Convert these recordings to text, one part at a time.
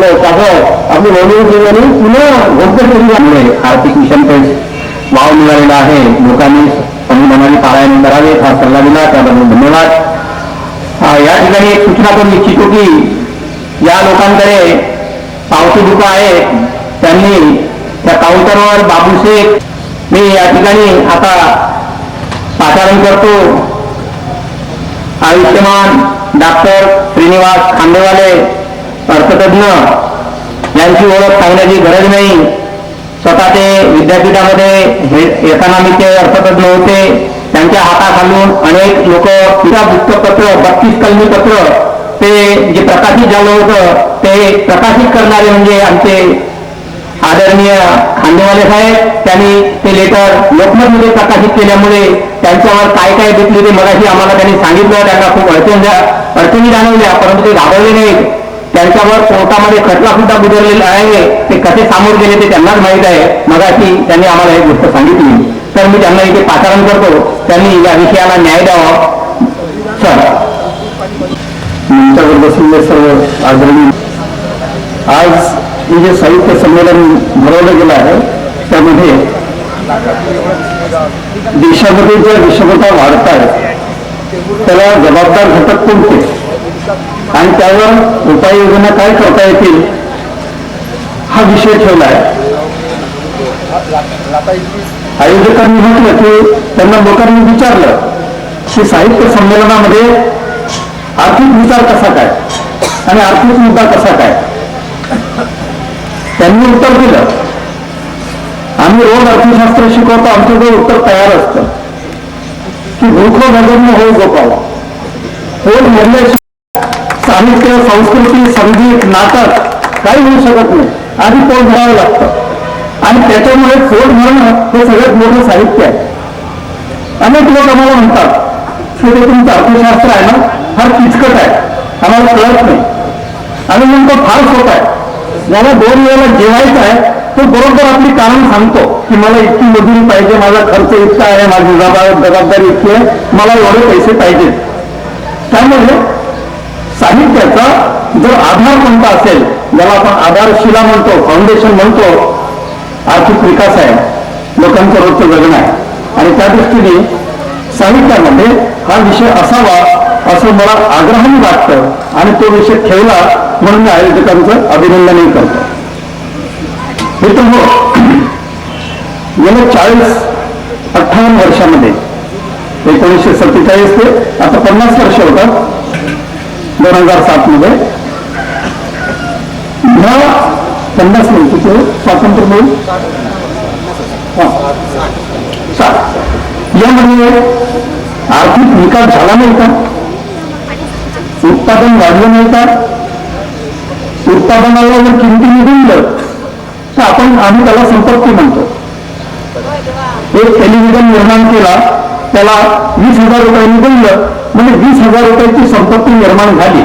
केलं त्याचं आपली वडिलांनी पुन्हा घोषणा आर्थिक विषमतेस वाव मिळालेला आहे. लोकांनी संविधानाने पारायण करावे हा सल्ला दिला, त्याबद्दल धन्यवाद. या ठिकाणी एक सूचना करू इच्छितो की या लोकांकडे पावती बुका आहेत, त्यांनी त्या काउंटरवर बाबू शेख, मी या ठिकाणी आता पाचारण करतो, आयुष्यमान डॉक्टर श्रीनिवास खांडेवाले अर्थतज्ञ यांची ओळख सांगण्याची गरज नाही. स्वतः ते विद्यापीठामध्ये इकॉनॉमीचे अर्थतज्ञ होते. त्यांच्या हाताखालून अनेक लोक वृत्तपत्र 32 कलमी पत्र ते जे प्रकाशित झालं होतं ते प्रकाशित करणारे म्हणजे आमचे आदरणीय खांडेवाले साहेब. त्यांनी ते लेटर लोकमतमध्ये प्रकाशित केल्यामुळे त्यांच्यावर काय काय घेतले ते मगाशी आम्हाला त्यांनी सांगितलं. त्यांना खूप अडचणी जाणवल्या, परंतु ते घाबरले नाहीत. त्यांच्यावर कोर्टामध्ये खटला सुद्धा बुजवलेला आहे. ते कसे सामोर गेले ते त्यांनाच माहीत आहे. मगाशी त्यांनी आम्हाला ही गोष्ट सांगितली, तर मी त्यांना इथे पाचारण करतो, त्यांनी या विषयाला न्याय द्यावा. सर, तुमच्यावर बसलेले सर्व आदरणीय, आज हे जे साहित्य संमेलन भरवलं गेलं आहे त्यामध्ये देशामध्ये ज्या विषमता वाढत आहे त्याला जबाबदार घटक कोणते आणि त्यावर उपाययोजना काय करता येतील हा विषय ठेवला आहे. आयोजकांनी म्हटलं की त्यांना लोकांनी विचारलं की साहित्य संमेलनामध्ये आर्थिक विचार कसा काय आणि आर्थिक मुद्दा कसा काय. त्यांनी उत्तर दिलं, आम्ही रोज अर्थशास्त्र शिकवतो, आमच्याजवळ उत्तर तयार असतं की भूख नगण्य होऊ गोपावा. पोट भरल्याशिवाय साहित्य, संस्कृती, संगीत, नाटक काही होऊ शकत नाही. आधी पोट भरावं लागतं आणि त्याच्यामुळे पोट भरणं हे सगळ्यात मोठं साहित्य आहे. अनेक लोक आम्हाला म्हणतात की ते तुमचं अर्थशास्त्र आहे ना फार किचकट आहे, आम्हाला कळत नाही. आम्ही म्हणतो फार सोपं आहे. ज्याला 2 वेळेला जेवायचं आहे तो बरोबर आपली कारण सांगतो की मला इतकी मजुरी पाहिजे, माझा खर्च इतका आहे, माझी जबाबदारी इतकी आहे, मला एवढे पैसे पाहिजेत. त्यामुळे साहित्याचा जर आधार कोणता असेल, ज्याला आपण आधारशिला म्हणतो, फाउंडेशन म्हणतो, आर्थिक विकास आहे, लोकांचं रोजचं जगणं आहे. आणि त्या दृष्टीने साहित्यामध्ये हा विषय असावा असं मला आग्रहाने वाटतं आणि तो विषय ठेवला म्हणून मी आयोजकांचं अभिनंदनही करतो. गेल्या 40-58 वर्षामध्ये 1947 ते आता 50 वर्ष होतात 2007 मध्ये ह्या 50 वर्षाचे स्वातंत्र्य मिळून यामध्ये आर्थिक विकास झाला नाही का, उत्पादन वाढलं नाही का, उत्पादनाला जर किमती निघून तर आम्ही त्याला संपत्ती म्हणतो. एक टेलिव्हिजन निर्माण केला, त्याला 20,000 रुपये निघून म्हणजे 20,000 रुपयाची संपत्ती निर्माण झाली.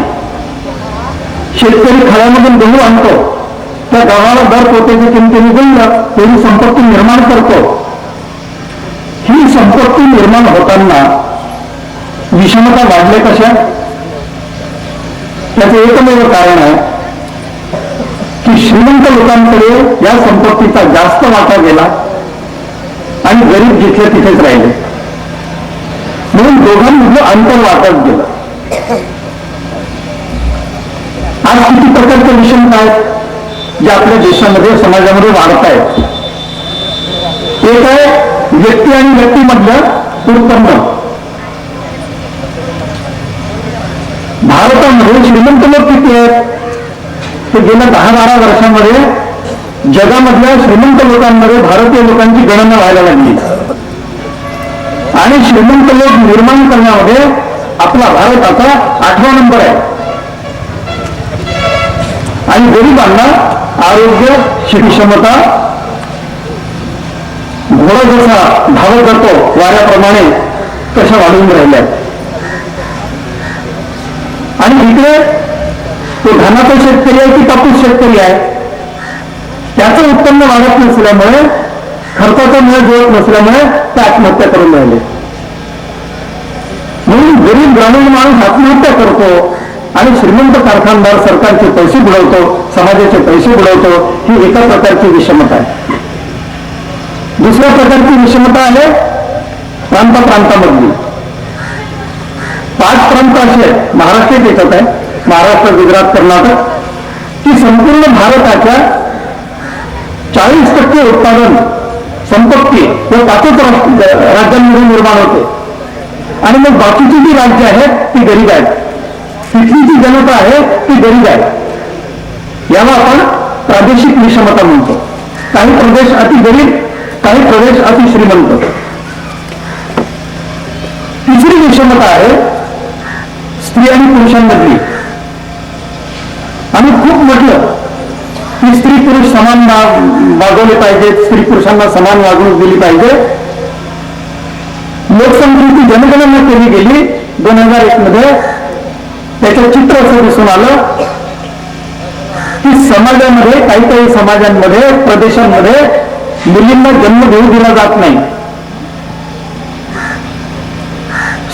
शेतकरी खळ्यामधून गहू आणतो, त्या गव्हाला दर पोत्याची किमती निघून तेवढी संपत्ती निर्माण करतो. ही संपत्ती निर्माण होताना विषमता वाढले कशा? त्याचं एकमेव कारण आहे की श्रीमंत लोकांकडे या संपत्तीचा जास्त वाटा गेला आणि गरीब जिथे तिथेच राहिले, म्हणून दोघांमधलं अंतर वाटत गेलं. आज किती प्रकारचे विषमता आहेत जे आपल्या देशामध्ये समाजामध्ये वाढत आहेत. एक आहे व्यक्ती आणि व्यक्तीमधलं उत्पन्न. भारतामध्ये श्रीमंत लोक किती आहेत ते गेल्या 10-12 वर्षांमध्ये जगामधल्या श्रीमंत लोकांमध्ये भारतीय लोकांची गणना व्हायला लागली आणि श्रीमंत लोक निर्माण करण्यामध्ये आपला भारत आता 8वा नंबर आहे. आणि गरिबांना आरोग्य, शिक्षमता, घोडा जसा धावत जातो वाऱ्याप्रमाणे तशा वाढून राहिल्या. आणि इकडे तो धानाचा शेतकरी आहे की कापूस शेतकरी आहे, त्याचं उत्पन्न वाढत नसल्यामुळे, खर्चाचा मेळ जुळत नसल्यामुळे ते आत्महत्या करून राहिले. म्हणून गरीब ग्रामीण माणूस आत्महत्या करतो आणि श्रीमंत कारखानदार सरकारचे पैसे बुडवतो, समाजाचे पैसे बुडवतो, ही एका प्रकारची विषमता आहे. दुसऱ्या प्रकारची विषमता आहे प्रांतामधली. 5 प्रांत असे आहेत महाराष्ट्रात येतात आहे, महाराष्ट्र, गुजरात, कर्नाटक, की संपूर्ण भारताच्या 40% उत्पादन संपत्ती हे 5च राज्यांमध्ये निर्माण होते. आणि मग बाकीची जी राज्य आहेत ती गरीब आहेत, तिथली जी जनता आहे ती गरीब आहे. याला आपण प्रादेशिक विषमता म्हणतो. काही प्रदेश अति गरीब, काही प्रदेश अति श्रीमंत. तिसरी विषमता आहे स्त्री आणि पुरुषांमधली. आम्ही खूप म्हटलं की स्त्री पुरुष समान वागवले पाहिजेत, स्त्री पुरुषांना समान वागणूक दिली पाहिजे. लोकसंख्येची जनगणना केली गेली 2001 मध्ये. त्याचं चित्र असं दिसून आलं की समाजामध्ये काही समाजांमध्ये, प्रदेशांमध्ये मुलींना जन्म घेऊ दिला जात नाही.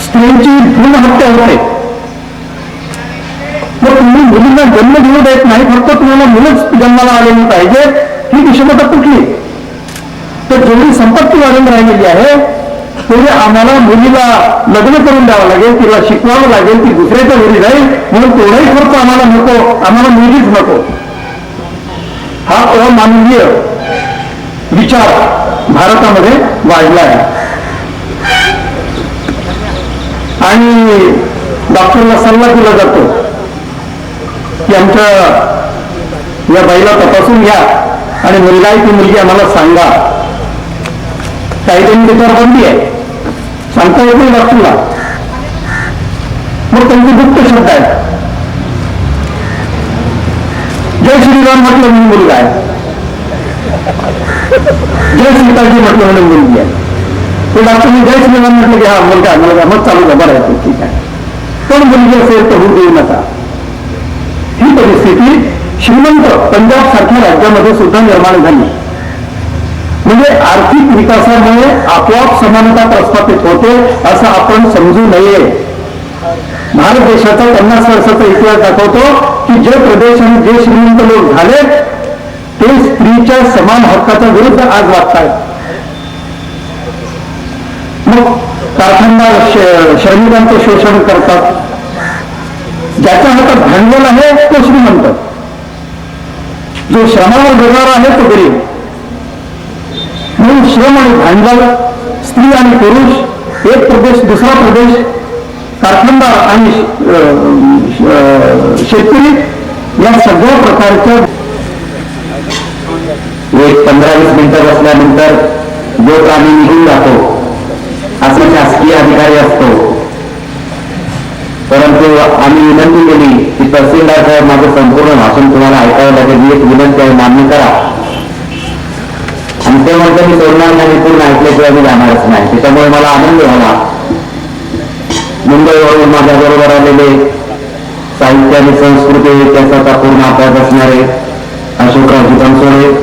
स्त्रियांची भ्रूण हत्या होते. मग तुम्ही मुलींना जन्म घेऊ देत नाही, फक्त तुम्हाला मुलंच जन्माला आलेली पाहिजे, ही विषमता कुठली? तर जेवढी संपत्ती वाढून राहिलेली आहे तेवढी आम्हाला मुलीला लग्न करून द्यावं लागेल, तिला शिकवावं लागेल, ती दुसऱ्याच्या घरी जाईल, म्हणून तेवढाही खर्च आम्हाला नको, आम्हाला मुलीच नको. हा अमानवीय विचार भारतामध्ये वाढला आहे. आणि डॉक्टरला सल्ला दिला जातो की आमच्या या बाईला तपासून घ्या आणि मुलगा आहे की मुलगी आम्हाला सांगा. कायद्याने त्याच्यावर बंदी आहे, सांगता येत नाही डॉक्टरला. मग त्यांचे गुप्त शब्द आहेत. जय श्रीराम म्हटलं म्हणून मुलगा आहे, जय सीताजी म्हटलं म्हणून मुलगी आहे. ते डॉक्टरने जय श्रीराम म्हटलं की हा मुलगा मुलगा, मग चालू बरं आहे, ठीक आहे. पण मुलगी असेल तर होऊ देऊ नका. ही परिस्थिती श्रीमंत पंजाब सारख्या राज्यामध्ये सुद्धा निर्माण झाली. म्हणजे आर्थिक विकासामुळे आपोआप समानता प्रस्थापित होते असं आपण समजू नये. भारत देशाचा 50 वर्षाचा इतिहास दाखवतो की जे प्रदेश आणि जे श्रीमंत लोक झाले ते स्त्रीच्या समान हक्काच्या विरुद्ध आज वागतायत. मग कारखानदार श्रमिकांचं शोषण करतात. ज्याच्या हातात भांडवल आहे तो श्रीमंत, जो श्रमावर जगणारा आहे तो गरीब. म्हणून श्रम आणि भांडवल, स्त्री आणि पुरुष, एक प्रदेश दुसरा प्रदेश, कारखानदार आणि शेतकरी, या सगळ्या प्रकारच्या एक 15-20 मिनिटं बसल्यानंतर जो प्राणी निघून जातो असा शासकीय अधिकारी असतो. परंतु आम्ही विनंती केली की तहसीलदार साहेब माझं संपूर्ण भाषण तुम्हाला ऐकावं लागेल, ही एक विनंती आहे, मान्य करा. आणि ते म्हणतं मी सोडणार नाही, पूर्ण ऐकल्याशिवाय मी जाणारच नाही. त्याच्यामुळे मला आनंद झाला. मुंबईवरून माझ्या बरोबर आलेले साहित्य आणि संस्कृती इतिहासाचा पूर्ण अभ्यास असणारे अशोकराव बनसोडे,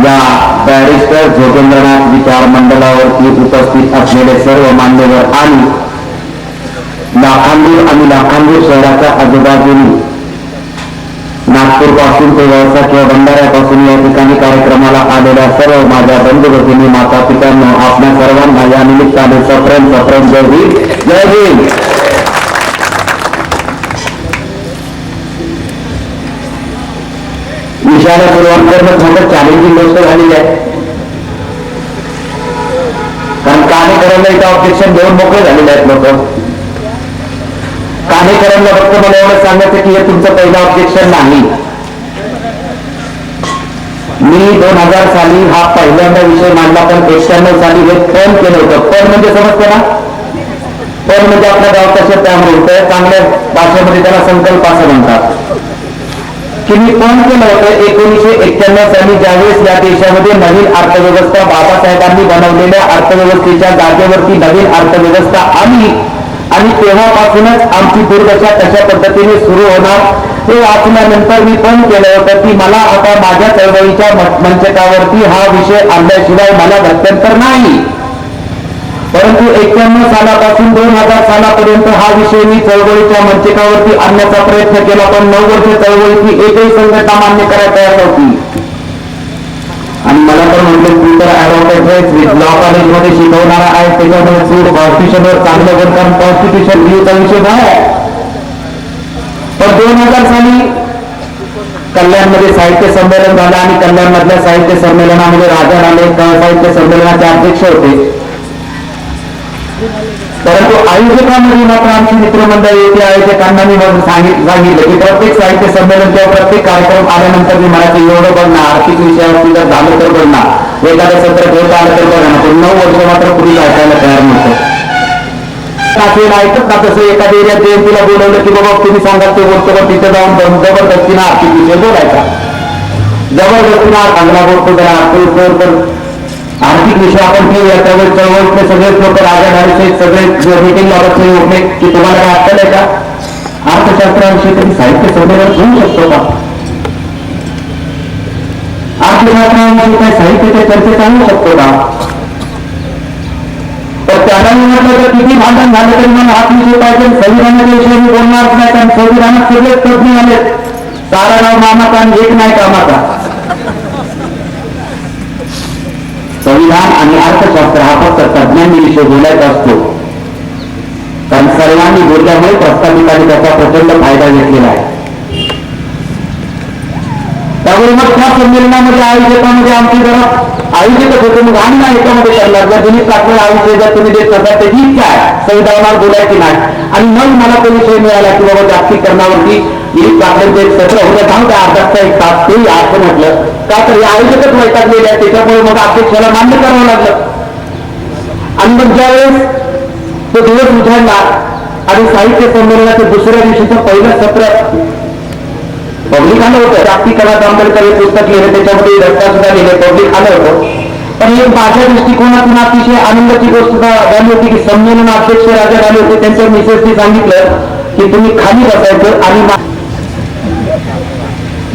या बॅरिस्टर जोगेंद्रनाथ विचार मंडळावरती उपस्थित असलेले सर्व मान्यवर आणि लाखांदूर आणि लाखांदूर शहराच्या आजूबाजूने नागपूर पासून ते वळसा किंवा भंडाऱ्यापासून या ठिकाणी कार्यक्रमाला आलेल्या सर्व माझ्या बंधू भगिनी, माता पित्यांनो, आपल्या सर्वांना या निमित्ताने सप्रेम जय भीम, जय भीम. विषयाला सुरुवात करणं थोडं चॅलेंजिंग गोष्ट झालेली आहे. कारण कानेकरांना इथं ऑब्जेक्शन देऊन मोकळे झालेले आहेत लोक. कानेकरांना फक्त मला एवढं सांगायचं की हे तुमचं पहिलं ऑब्जेक्शन नाही. मी 2000 साली हा पहिल्यांदा विषय मांडला, पण 91 साली हे पण केलं होतं. पण म्हणजे समजतं ना, पण म्हणजे आपल्या गावचा शब्द त्यामुळे होतं, चांगल्या भाषेमध्ये त्याला संकल्प असं म्हणतात की मी पण केलं होतं 1991 साली, ज्यावेळेस या देशामध्ये नवीन अर्थव्यवस्था बाबासाहेबांनी बनवलेल्या अर्थव्यवस्थेच्या जागेवरती नवीन अर्थव्यवस्था आली आणि तेव्हापासूनच आमची दुर्दशा कशा पद्धतीने सुरू होणार हे वाचल्यानंतर मी पण केलं होतं की मला आता माझ्या चळवळीच्या मंचकावरती हा विषय आणल्याशिवाय मला गत्यंतर नाही. परंतु 91 सालापासून 2000 सालापर्यंत हा विषय मी चळवळीच्या मंचकावरती आणण्याचा प्रयत्न केला, पण 9 वर्ष चळवळीची एकही संघटना मान्य करायला तयार नव्हती. आणि मला तर म्हटलं तू तर ऍडव्होकेट लॉ कॉलेजमध्ये शिकवणारा आहे, त्याच्यामुळे तू कॉन्स्टिट्यूशनवर चांगलं बोल, कारण कॉन्स्टिट्यूशन लिहूचा विषय आहे. पण 2000 साली कल्याणमध्ये साहित्य संमेलन झालं आणि कल्याणमधल्या साहित्य संमेलनामध्ये राजा राणे साहित्य संमेलनाचे अध्यक्ष होते. परंतु आयोजकांमध्ये मात्र आमची मित्रमंडळी येते. आयोजकांना मी सांगितलं की प्रत्येक साहित्य संमेलन किंवा प्रत्येक कार्यक्रम आल्यानंतर मी मला एवढं बघणार, आर्थिक विषयावरती जर झालं तर बघणार, एखादं सत्र ठेवता आलं तर बघणार. पण 9 वर्ष मात्र पुढे ऐकायला तयार नव्हतं. ऐकत ना तसं एखाद्या एरियात जयंतीला बोलवलं की बाबा तुम्ही सांगा ते बोलतो, पण तिथे जाऊन जबरदस्तीनं आर्थिक विषय बोलायचा, जबरदस्तीनं चांगला बोलतो तर आर्थिक विषय आपण ठेवूया. त्यावेळेस चळवळीतले सगळेच लोक राजा राणी सगळे मीटिंग बाबत उठले की तुम्हाला काय अक्कल आहे का, अर्थशास्त्राविषयी तरी साहित्य संमेलन घेऊ शकतो का, अर्थशास्त्राविषयी काय साहित्याच्या चर्चेत आणू शकतो का. तर त्याला मी म्हटलं तर किती भांडण झालं तरी मला हात विषय पाहिजे, संविधानाच्या विषयी मी बोलणारच नाही, कारण संविधानात सगळेच तज्ञ आले, सारा नाव मामाचा आणि एक नाही कामाचा. संविधान आणि अर्थशास्त्र हा फक्त तज्ञांनी विषय बोलायचा असतो, कारण सर्वांनी बोलल्यामुळे प्रस्थापितांनी त्याचा प्रचंड फायदा घेतलेला आहे. त्यामुळे मग त्या संमेलनामध्ये आयोजकांमध्ये आमची जरा आयोजकच होते, मग आम्ही ना याच्यामध्ये करणार जर दिलीप काकडे आयुष्य जर तुम्ही देत असाल त्याची इच्छा आहे संविधानावर बोलायची नाही. आणि मग मला तो विषय मिळाला की बाबा जागतिकीकरणावरती दिलीप काकडेंचं एक सत्र होतं, सांगतं अर्धा एक तास, तेही असं म्हटलं का तर हे आयोजकच वैतागलेले आहे. त्याच्यामुळे मग अध्यक्षाला मान्य करावं लागलं. आणि मग ज्यावेळेस तो दिवस उजाडला आणि साहित्य संमेलनाच्या दुसऱ्या दिवशीचं पहिलं सत्र पब्लिक आलं होतं. जागतिकीकरणात आंबेडकर हे पुस्तक लिहिलं, त्याच्यामध्ये रस्ता सुद्धा लिहिले, पब्लिक आलं होतं. पण एक माझ्या दृष्टिकोनातून अतिशय आनंदाची गोष्ट झाली होती की संमेलन अध्यक्ष राजा झाले होते, त्यांच्या मिसेसनी सांगितलं की तुम्ही खाली बसायचं. आणि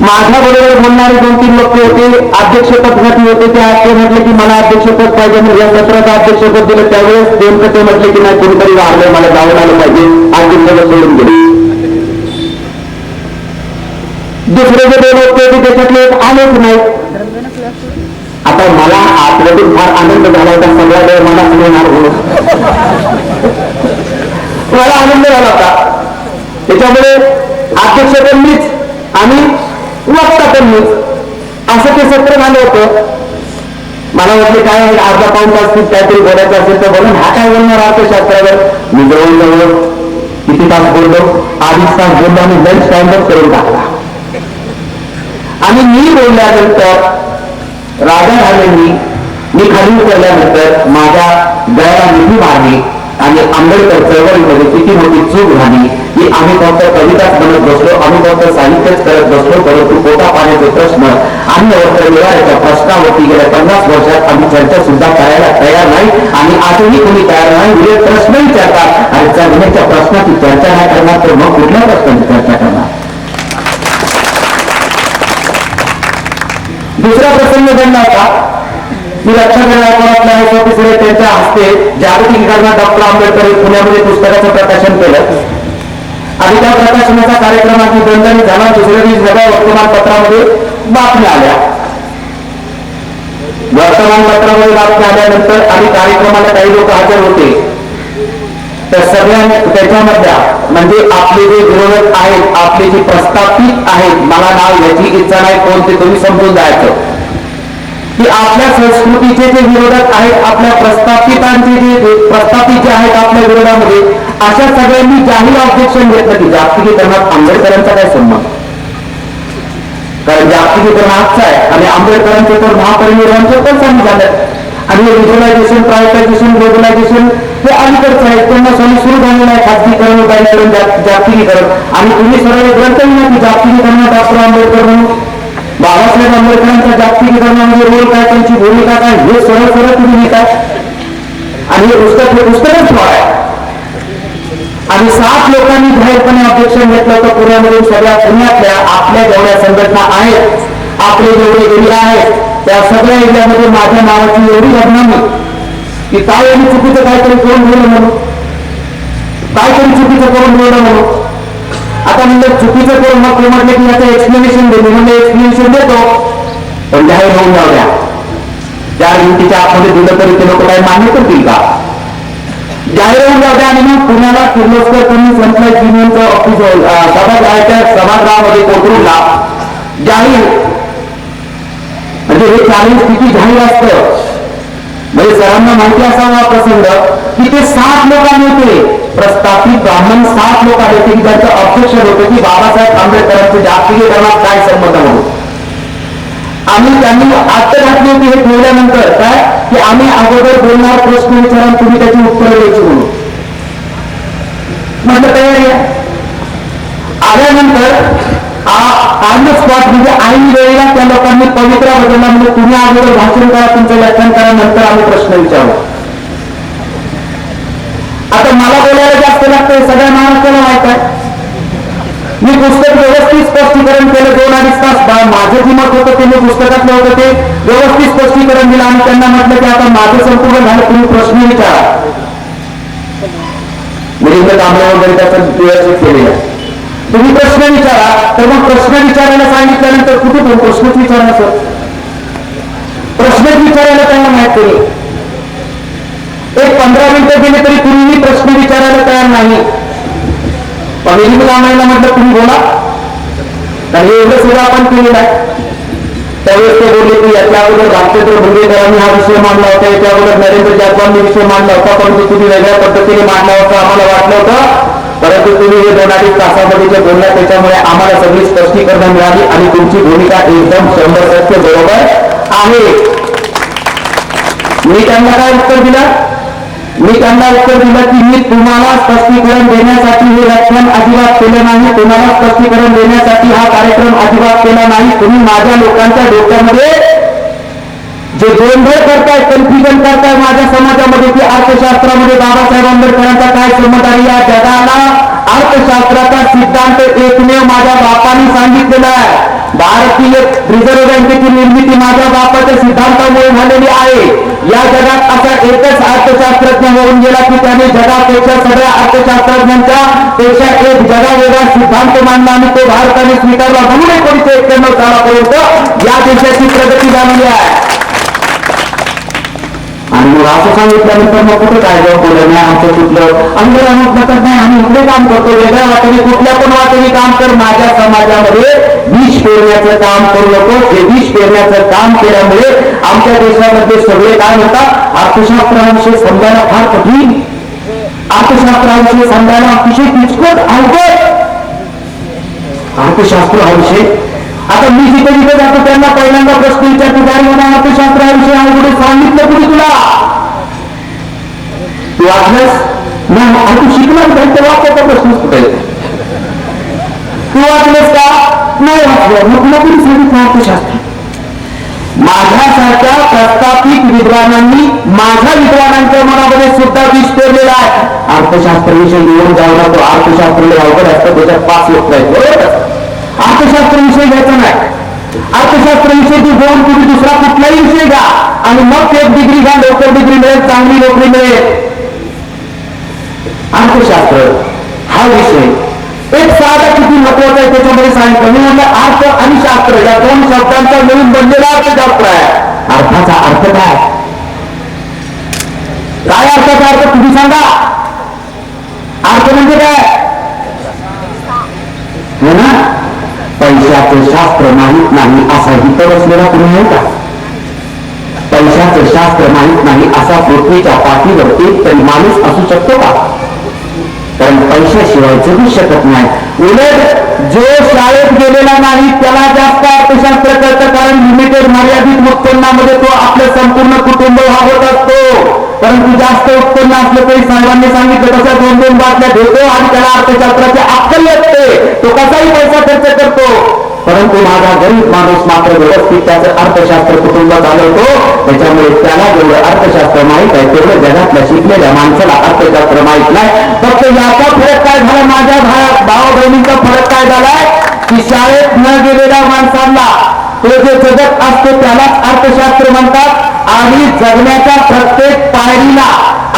माझ्या बरोबर बोलणारे 2-3 लोक होते, अध्यक्षपदासाठी होते, ते म्हटले की मला अध्यक्षपद पाहिजे, म्हणजे या सत्राचं अध्यक्षपद दिलं. त्यावेळेस नेमकं ते म्हटले की नाही कोणीतरी वाढलंय, मला जाऊन आलं पाहिजे, अध्यक्षपद सोडून गेले. दुसरे जे 2 होते ते त्याच्यातले आलेच नाही. आता मला आतमधून फार आनंद झाला होता, सगळ्या वेळ मला मिळणार म्हणून मला आनंद झाला होता. त्याच्यामुळे अध्यक्ष पण मीच आणि वक्ता पण मीच, असं ते सत्र झालं होतं. मला वाटले काय अर्धा पाऊण तास काहीतरी बोलायचं असेल तर बोलून हा काय बोलणार अर्थशास्त्रावर. मी जवळजवळ किती तास बोललो, 2.5 तास बोललो आणि लंच टाइमच करून टाकला. आणि मी बोलल्यानंतर राजा राणेंनी मी खाली उतरल्यानंतर माझ्या गळ्याला मिठी मारली आणि आंबेडकर चळवळीमध्ये किती मोठी चूक झाली की आम्ही फक्त कविताच बनत बसलो, आम्ही फक्त साहित्यच करत बसलो, परंतु पोटा पाण्याचे प्रश्न अन्न वस्त्र निवाऱ्याच्या प्रश्नावरती गेल्या 50 वर्षात आम्ही चर्चा सुद्धा करायला तयार नाही. आणि आजही कोणी तयार नाही. उद्या प्रश्न विचारतात आणि चळवळीच्या प्रश्नाची चर्चा नाही करणार तर मग कुठल्या प्रश्नाची चर्चा करणार. दुसरा प्रसंग घडला होता. मी लक्षात ऑफिसर त्यांच्या हस्ते जागतिकीकरणात डॉक्टर आंबेडकर पुण्यामध्ये पुस्तकाचं प्रकाशन केलं आणि त्या प्रकाशनाचा कार्यक्रम आधी बंधनी झाला. दुसऱ्या दिवशी सगळ्या वर्तमानपत्रामध्ये बातम्या आल्या. वर्तमानपत्रामध्ये बातम्या आल्यानंतर आणि कार्यक्रमाला काही लोक हजर होते. तर सगळ्यांनी त्याच्यामधल्या म्हणजे आपले जे विरोधक आहेत, आपले जे प्रस्थापित आहेत, मला नाव याची इच्छा नाही कोणते तुम्ही समजून जायचं की आपल्या संस्कृतीचे जे विरोधक आहेत, आपल्या प्रस्थापितांचे जे प्रस्थापित जे आहेत आपल्या विरोधामध्ये, अशा सगळ्यांनी जाहीर ऑब्जेक्शन घेतलं की जागतिकीकरणात आंबेडकरांचा काय संबंध. कारण जागतिकीकरण आजचं आहे आणि आंबेडकरांचे तर महापरिनिर्वाणचे पण सांगितलं झालं. आणि रिजनलायझेशन, प्रायव्हेटायझेशन, ग्लोबलायझेशन हे अलीकडचं आहे. त्यांना सोयी सुरू झालेलं आहे. खाजगीकरण, उदारीकरण, जागतिकीकरण. आणि तुम्ही सर्व ग्रंथ लिहिला की जागतिकीकरणात डॉक्टर आंबेडकर म्हणून बाबासाहेब आंबेडकरांच्या जागतिकीकरणामध्ये रोल काय, त्यांची भूमिका काय, हे सरळ सरळ तुम्ही लिहिताय. आणि हे पुस्तकच आहे. आणि 7 लोकांनी जाहीरपणे ऑब्जेक्शन घेतलं होतं पुण्यामधून. सगळ्या पुण्यातल्या आपल्या जेवढ्या संघटना आहेत, आपले जेवढे एरिया आहेत, त्या सगळ्या एरियामध्ये माझ्या नावाची एवढी बदनामी की काय यांनी चुकीचं काहीतरी करून गेलं म्हणून, काहीतरी चुकीचं करून गेलं म्हणून. आता म्हणजे चुकीचं करून मग ते म्हटलं की याचं एक्सप्लेनेशन देतो, म्हणजे एक्सप्लेनेशन देतो, पण जाहीर होऊन जाऊ द्या. 4 भिंतीच्या आतमध्ये दिलं तरी ते लोक काही मान्य करतील का? जाहीर होऊन जाऊ द्या. आणि मग पुण्याला किर्लोस्कर त्यांनी संत युनियनचं ऑफिस सभागृहामध्ये कोथरूडला जाहीर, म्हणजे हे चालू स्थिती जाहीर असतं. म्हणजे सरांना माहिती असावा प्रसंग की ते 7 लोकांनी होते, प्रस्थापित ब्राह्मण 7 लोक आले की त्यांचं ऑब्जेक्शन होतं की बाबासाहेब आंबेडकरांचे जागतिकीकरणात काय संबंध म्हणून. आम्ही त्यांनी आत्ता घातली होती हे ठेवल्यानंतर काय की आम्ही अगोदर बोलणार, प्रश्न विचारून तुम्ही त्याची उत्तरं द्यायची म्हणून. म्हटलं तयारी आहे. आल्यानंतर ऑन द स्पॉट म्हणजे ऐन वेळेला त्या लोकांनी पवित्रा बदलला, म्हणजे तुम्ही अगोदर भाषण करा, तुमचं व्याख्यान करा, नंतर आम्ही प्रश्न विचारू. आता मला बोलायला जास्त लागतं, सगळ्या महाराष्ट्राला माहित आहे. मी पुस्तक व्यवस्थित स्पष्टीकरण केलं 2-2.5 तास. माझं जे मत होतं ते मी पुस्तकातलं होतं ते व्यवस्थित स्पष्टीकरण दिलं आणि त्यांना म्हटलं की आता माझं संपूर्ण झालं, तुम्ही प्रश्न विचारा. म्हणजे कामल्या वगैरे त्याचं व्यवस्थित केलेलं आहे. तुम्ही प्रश्न विचारा. तर मग प्रश्न विचारायला सांगितल्यानंतर कुठे पण प्रश्नच विचारायचं, प्रश्नच विचारायला त्यांना माहित केली. एक 15 मिनिटं गेले तरी कुणीही प्रश्न विचारायला तयार नाही. पण कामायला म्हटलं तुम्ही बोला, आणि एवढं सुद्धा आपण केलेलं आहे. त्यावेळेस ते बोलले की याच्या अगोदर रामचंद्र भुंगेकरांनी हा विषय मांडला होता, याच्या अगोदर नरेंद्र जाधवांनी विषय मांडला होता, परंतु तुम्ही वेगळ्या पद्धतीने मांडला होता आम्हाला वाटलं होतं, परंतु तुम्ही हे 2-2.5 तासामध्ये जे बोलला त्याच्यामुळे आम्हाला सगळी स्पष्टीकरण मिळाली आणि तुमची भूमिका एकदम 100% बरोबर आहे. मी त्यांना काय उत्तर दिलं? मी त्यांना उत्तर दिलं की मी तुम्हाला स्पष्टीकरण देण्यासाठी हे व्याख्यान अजिबात केलं नाही, तुम्हाला स्पष्टीकरण देण्यासाठी हा कार्यक्रम अजिबात केला नाही. तुम्ही माझ्या लोकांच्या डोक्यामध्ये जे गोंधळ करताय, कन्फ्युजन करताय माझ्या समाजामध्ये की अर्थशास्त्रामध्ये बाबासाहेब आंबेडकरांचा काय संबंध आहे. या जगाला अर्थशास्त्राचा सिद्धांत एकमेव माझ्या बापाने सांगितलेला आहे. भारतीय रिझर्व्ह बँकेची निर्मिती माझ्या बापाच्या सिद्धांतामुळे झालेली आहे. या जगात असा एकच अर्थशास्त्रज्ञ होऊन गेला की त्याने जगापेक्षा सगळ्या अर्थशास्त्रज्ञांच्या पेक्षा एक जगावेगळा सिद्धांत मांडला आणि तो भारताने स्वीकारला, म्हणून 1991 सालापर्यंत या देशाची प्रगती झालेली आहे. आणि मग असं सांगितल्यानंतर मग कुठे काय जाऊ बोललं नाही, आमचं कुठलं आंदोलन म्हटलं नाही, आम्ही इकडे काम करतो, वेगळ्या वाटेने कुठल्या पण वाटेने काम कर, माझ्या समाजामध्ये विष पेरण्याचं काम करू नको. हे विष पेरण्याचं काम केल्यामुळे आमच्या देशामध्ये सगळे काय म्हणतात, अर्थशास्त्राविषयी समजायला फार कठीण, अर्थशास्त्राविषयी समजायला अतिशय किचकट अवघड अर्थशास्त्र हा विषय. आता मी जिथे जिथे जातो त्यांना पहिल्यांदा प्रश्न विचारतो, काय म्हणा अर्थशास्त्राविषयी अवघड सांगितलं कुणी तुला? तू वाचलंस नाही, तू शिकलाच नाही, तेव्हा त्याचा प्रश्नच कुठे तू वाचलंस का? नाही वाचलं, मग तुला कुणी सांगितलं अर्थशास्त्र? माझ्यासारख्या प्रस्थापित विद्वानांनी माझ्या विद्वानांच्या मनामध्ये सुद्धा विष पेरलेला आहे. अर्थशास्त्राविषयी येऊन जाऊ नको, अर्थशास्त्र अवघड असतं, त्याच्यात 5 लोक आहेत, बरोबर? अर्थशास्त्र विषय घ्यायचा नाही. अर्थशास्त्र विषय तू घेऊन तुम्ही दुसरा कुठलाही विषय घ्या आणि मग एक डिग्री घ्या, लवकर डिग्री मिळेल, चांगली नोकरी मिळेल. अर्थशास्त्र हा विषय एक साधा किती महत्वाचा आहे त्याच्यामध्ये सांगितलं. मी म्हटलं अर्थ आणि शास्त्र या 2 शब्दांचा मिळून बनलेला अर्थशास्त्र आहे. अर्थाचा अर्थ काय? काय अर्थाचा अर्थ तुम्ही सांगा? अर्थ म्हणजे काय है ना? पैशाचं शास्त्र माहित नाही असा इतर असलेला कुणी आहे का? पैशाचं शास्त्र माहित नाही असा पृथ्वीच्या पाठीवर एक तरी माणूस असू शकतो का? कारण पैशाशिवाय जगू शकत नाही. उलट जो शाळेत गेलेला नाही त्याला जास्त अर्थशास्त्र कळतं, कारण लिमिटेड मर्यादित उत्पन्नामध्ये तो आपलं संपूर्ण कुटुंब वागवत असतो. परंतु जास्त उत्पन्न असलं तरी साहेबांनी सांगितलं तशा 2-2 बाटल्या घेतो आणि त्याला अर्थशास्त्राची अक्कल येते, तो कसाही पैसा खर्च करतो. परंतु माझा गरीब माणूस मात्र व्यवस्थित त्याचं अर्थशास्त्र कुटुंब चालवतो. त्याच्यामुळे त्याला जेवढं अर्थशास्त्र माहित आहे तेवढं जगातल्या शिकलेल्या माणसाला अर्थशास्त्र माहित नाही. फक्त याचा फरक काय झाला, माझ्या भावा बहिणींचा फरक काय झालाय की शाळेत न गेलेल्या माणसांना तो जे जगत असतो त्यालाच अर्थशास्त्र म्हणतात आणि जगण्याच्या प्रत्येक पायरीला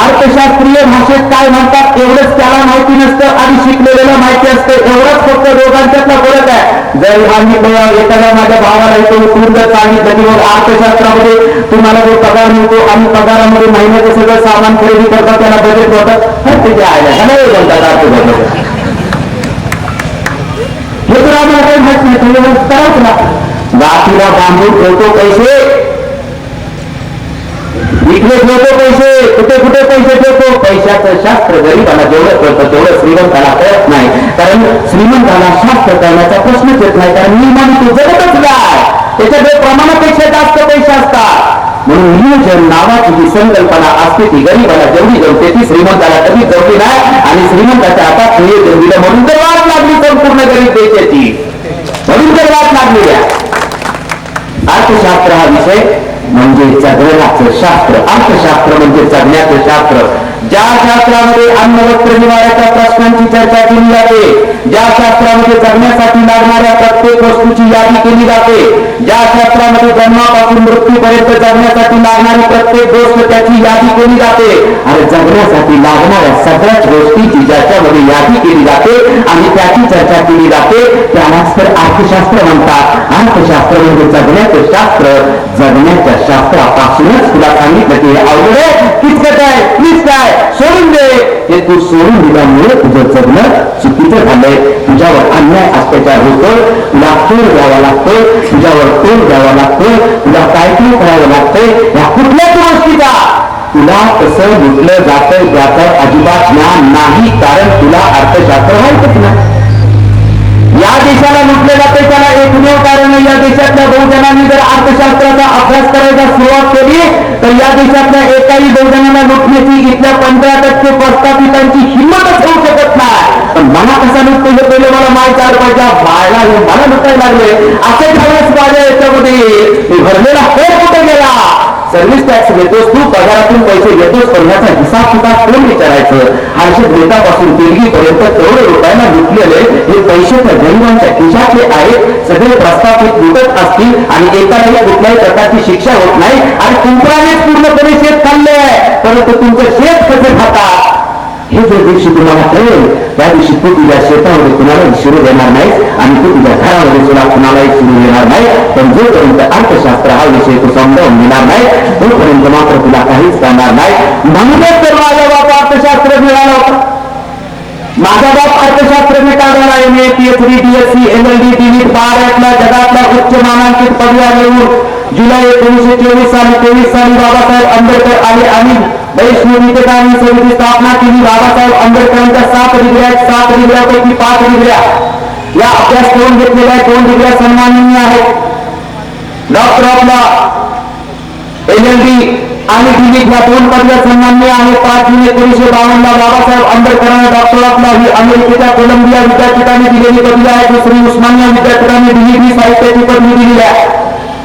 अर्थशास्त्रीय भाषेत काय म्हणतात एवढंच त्याला माहिती नसतं आणि शिकलेलं माहिती असतं. एवढंच फक्त दोघांच्यातला फरक आहे. जर आम्ही एखाद्या माझ्या भावाला इथे उतरून जर सांगितलं की अर्थशास्त्रामध्ये तुम्हाला जो पगार मिळतो आणि पगारामध्ये महिन्याचं सगळं सामान खरेदी करतात त्याला बजेट होतं ते म्हणतात अर्थशास्त्र. हे तर आम्हाला काही माहित नाही. तुम्ही कराच ना गाठीला बांधून ठेवतो पैसे, इकडे ठेवतो पैसे, कुठे कुठे पैसे ठेवतो. पैशाचं शास्त्र गरीबाला जेवढं कळतं तेवढं श्रीमंताला कळत नाही. कारण श्रीमंताला शास्त्र करण्याचा प्रश्नच येत नाही. कारण नियमाने तो जगतच काय त्याच्याकडे प्रमाणापेक्षा जास्त पैसे असतात. म्हणून नियोजन नावाची जी संकल्पना असते ती गरीबाला जेवढी जमते ती श्रीमंताला कधी जमली नाही. आणि श्रीमंताच्या हातात नियोजन दिलं म्हणून तर वाट लागली संपूर्ण गरीब देशाची, म्हणून तर वाट लागली. अर्थशास्त्र हा विषय म्हणजे जगण्याचं शास्त्र. अर्थशास्त्र म्हणजे जगण्याचं शास्त्र. ज्या शास्त्रामध्ये अन्न वस्त्र निवाऱ्याच्या प्रश्नांची चर्चा केली जाते, ज्या शास्त्रामध्ये जगण्यासाठी लागणाऱ्या प्रत्येक वस्तूची यादी केली जाते, ज्या शास्त्रामध्ये जन्मापासून मृत्यूपर्यंत जगण्यासाठी लागणारी प्रत्येक गोष्ट त्याची यादी केली जाते आणि जगण्यासाठी लागणाऱ्या सगळ्याच गोष्टीची ज्याच्यामध्ये यादी केली जाते आणि त्याची चर्चा केली जाते त्यालाच तर अर्थशास्त्र म्हणतात. अर्थशास्त्र म्हणजे जगण्याचं शास्त्र. जगण्याच्या शास्त्रापासूनच तुला सांगितलं की हे अवघड आहे, किचकट आहे, प्लीज काय सोडून दे. हे तू सोडून दिल्यामुळे तुझं जगणं चुकीचं झालंय. तुझ्यावर अन्याय अत्याचार होतोय, तुला तोड द्यावा लागतोय, तुझ्यावर तोड द्यावा लागतोय, तुला काय काय करावं लागतंय. या कुठल्याच गोष्टीचा तुला कसं लुटलं जातं त्याचं अजिबात ज्ञान नाही. कारण तुला अर्थशास्त्र माहितच नाही. या देशाला लुटले जाते त्याला एकमेव कारण या देशातल्या बहुजनांनी जर अर्थशास्त्राचा अभ्यास करायला सुरुवात केली तर या देशातल्या एकाही बहुजनाला लुटण्याची इथल्या 15% प्रस्थापितांची हिंमतच होऊ शकत नाही. पण मला कसा लुटतो हे पहिले मला माहिती झालं पाहिजे. बाळला मला लुटायला लागले असे झालेच माझ्या याच्यामध्ये भरलेला होत कुठे गेला. सर्व्हिस टॅक्स घेतोस तू, पगारातून पैसे घेतोस, पण याचा हिसाब किताब कोण विचारायचं. हर्षद नेतापासून दिल्लीपर्यंत करोडो रुपयाला लुटलेले हे पैसे तर गरिबांच्या खिशातले आहेत. सगळे प्रस्थापित लुटत असतील आणि एकालाही कुठल्याही प्रकारची शिक्षा होत नाही आणि कुंपणानेच पूर्णपणे शेत खाल्ले आहे. परंतु तुमचं शेत कसं खातात हे ज्या दिवशी तुम्हाला कळेल त्या दिवशी तू तुझ्या शेतामध्ये कुणालाही शिरू देणार नाहीस आणि तू तुझ्या घरामध्ये सुद्धा कुणालाही शिरू देणार नाही. पण जोपर्यंत अर्थशास्त्र हा विषय तू समजावून घेणार नाही तोपर्यंत मात्र तुला काहीच करणार नाही. म्हणूनच तर माझा बाप अर्थशास्त्र मिळाला होता. माझा बाप अर्थशास्त्रज्ञ काढायला MA, PhD, DSc, LLD, DLIT, बारातला जगातल्या उच्च मानांकित पदव्या मिळवून जुलै 1923 साली बाबासाहेब आंबेडकर आले आणि वैष्णवी समिती स्थापना केली. बाबासाहेब आंबेडकरांच्या 7 डिग्र्यापैकी 5 डिग्र्या या अभ्यास करून घेतलेल्या 2 डिग्र्या सन्माननीय आहेत. डॉक्टर ऑफ लॉ, LLD आणि DLIT या 2 पदव्या सन्माननीय आहेत. 5 जून 1952 बाबासाहेब आंबेडकरांना डॉक्टर ऑफ लॉ ही अमेरिकेच्या कोलंबिया विद्यापीठाने दिलेली पदवी आहे. दुसरी उस्मानिया विद्यापीठाने दिलेली साहित्याची पदवी दिलेली आहे.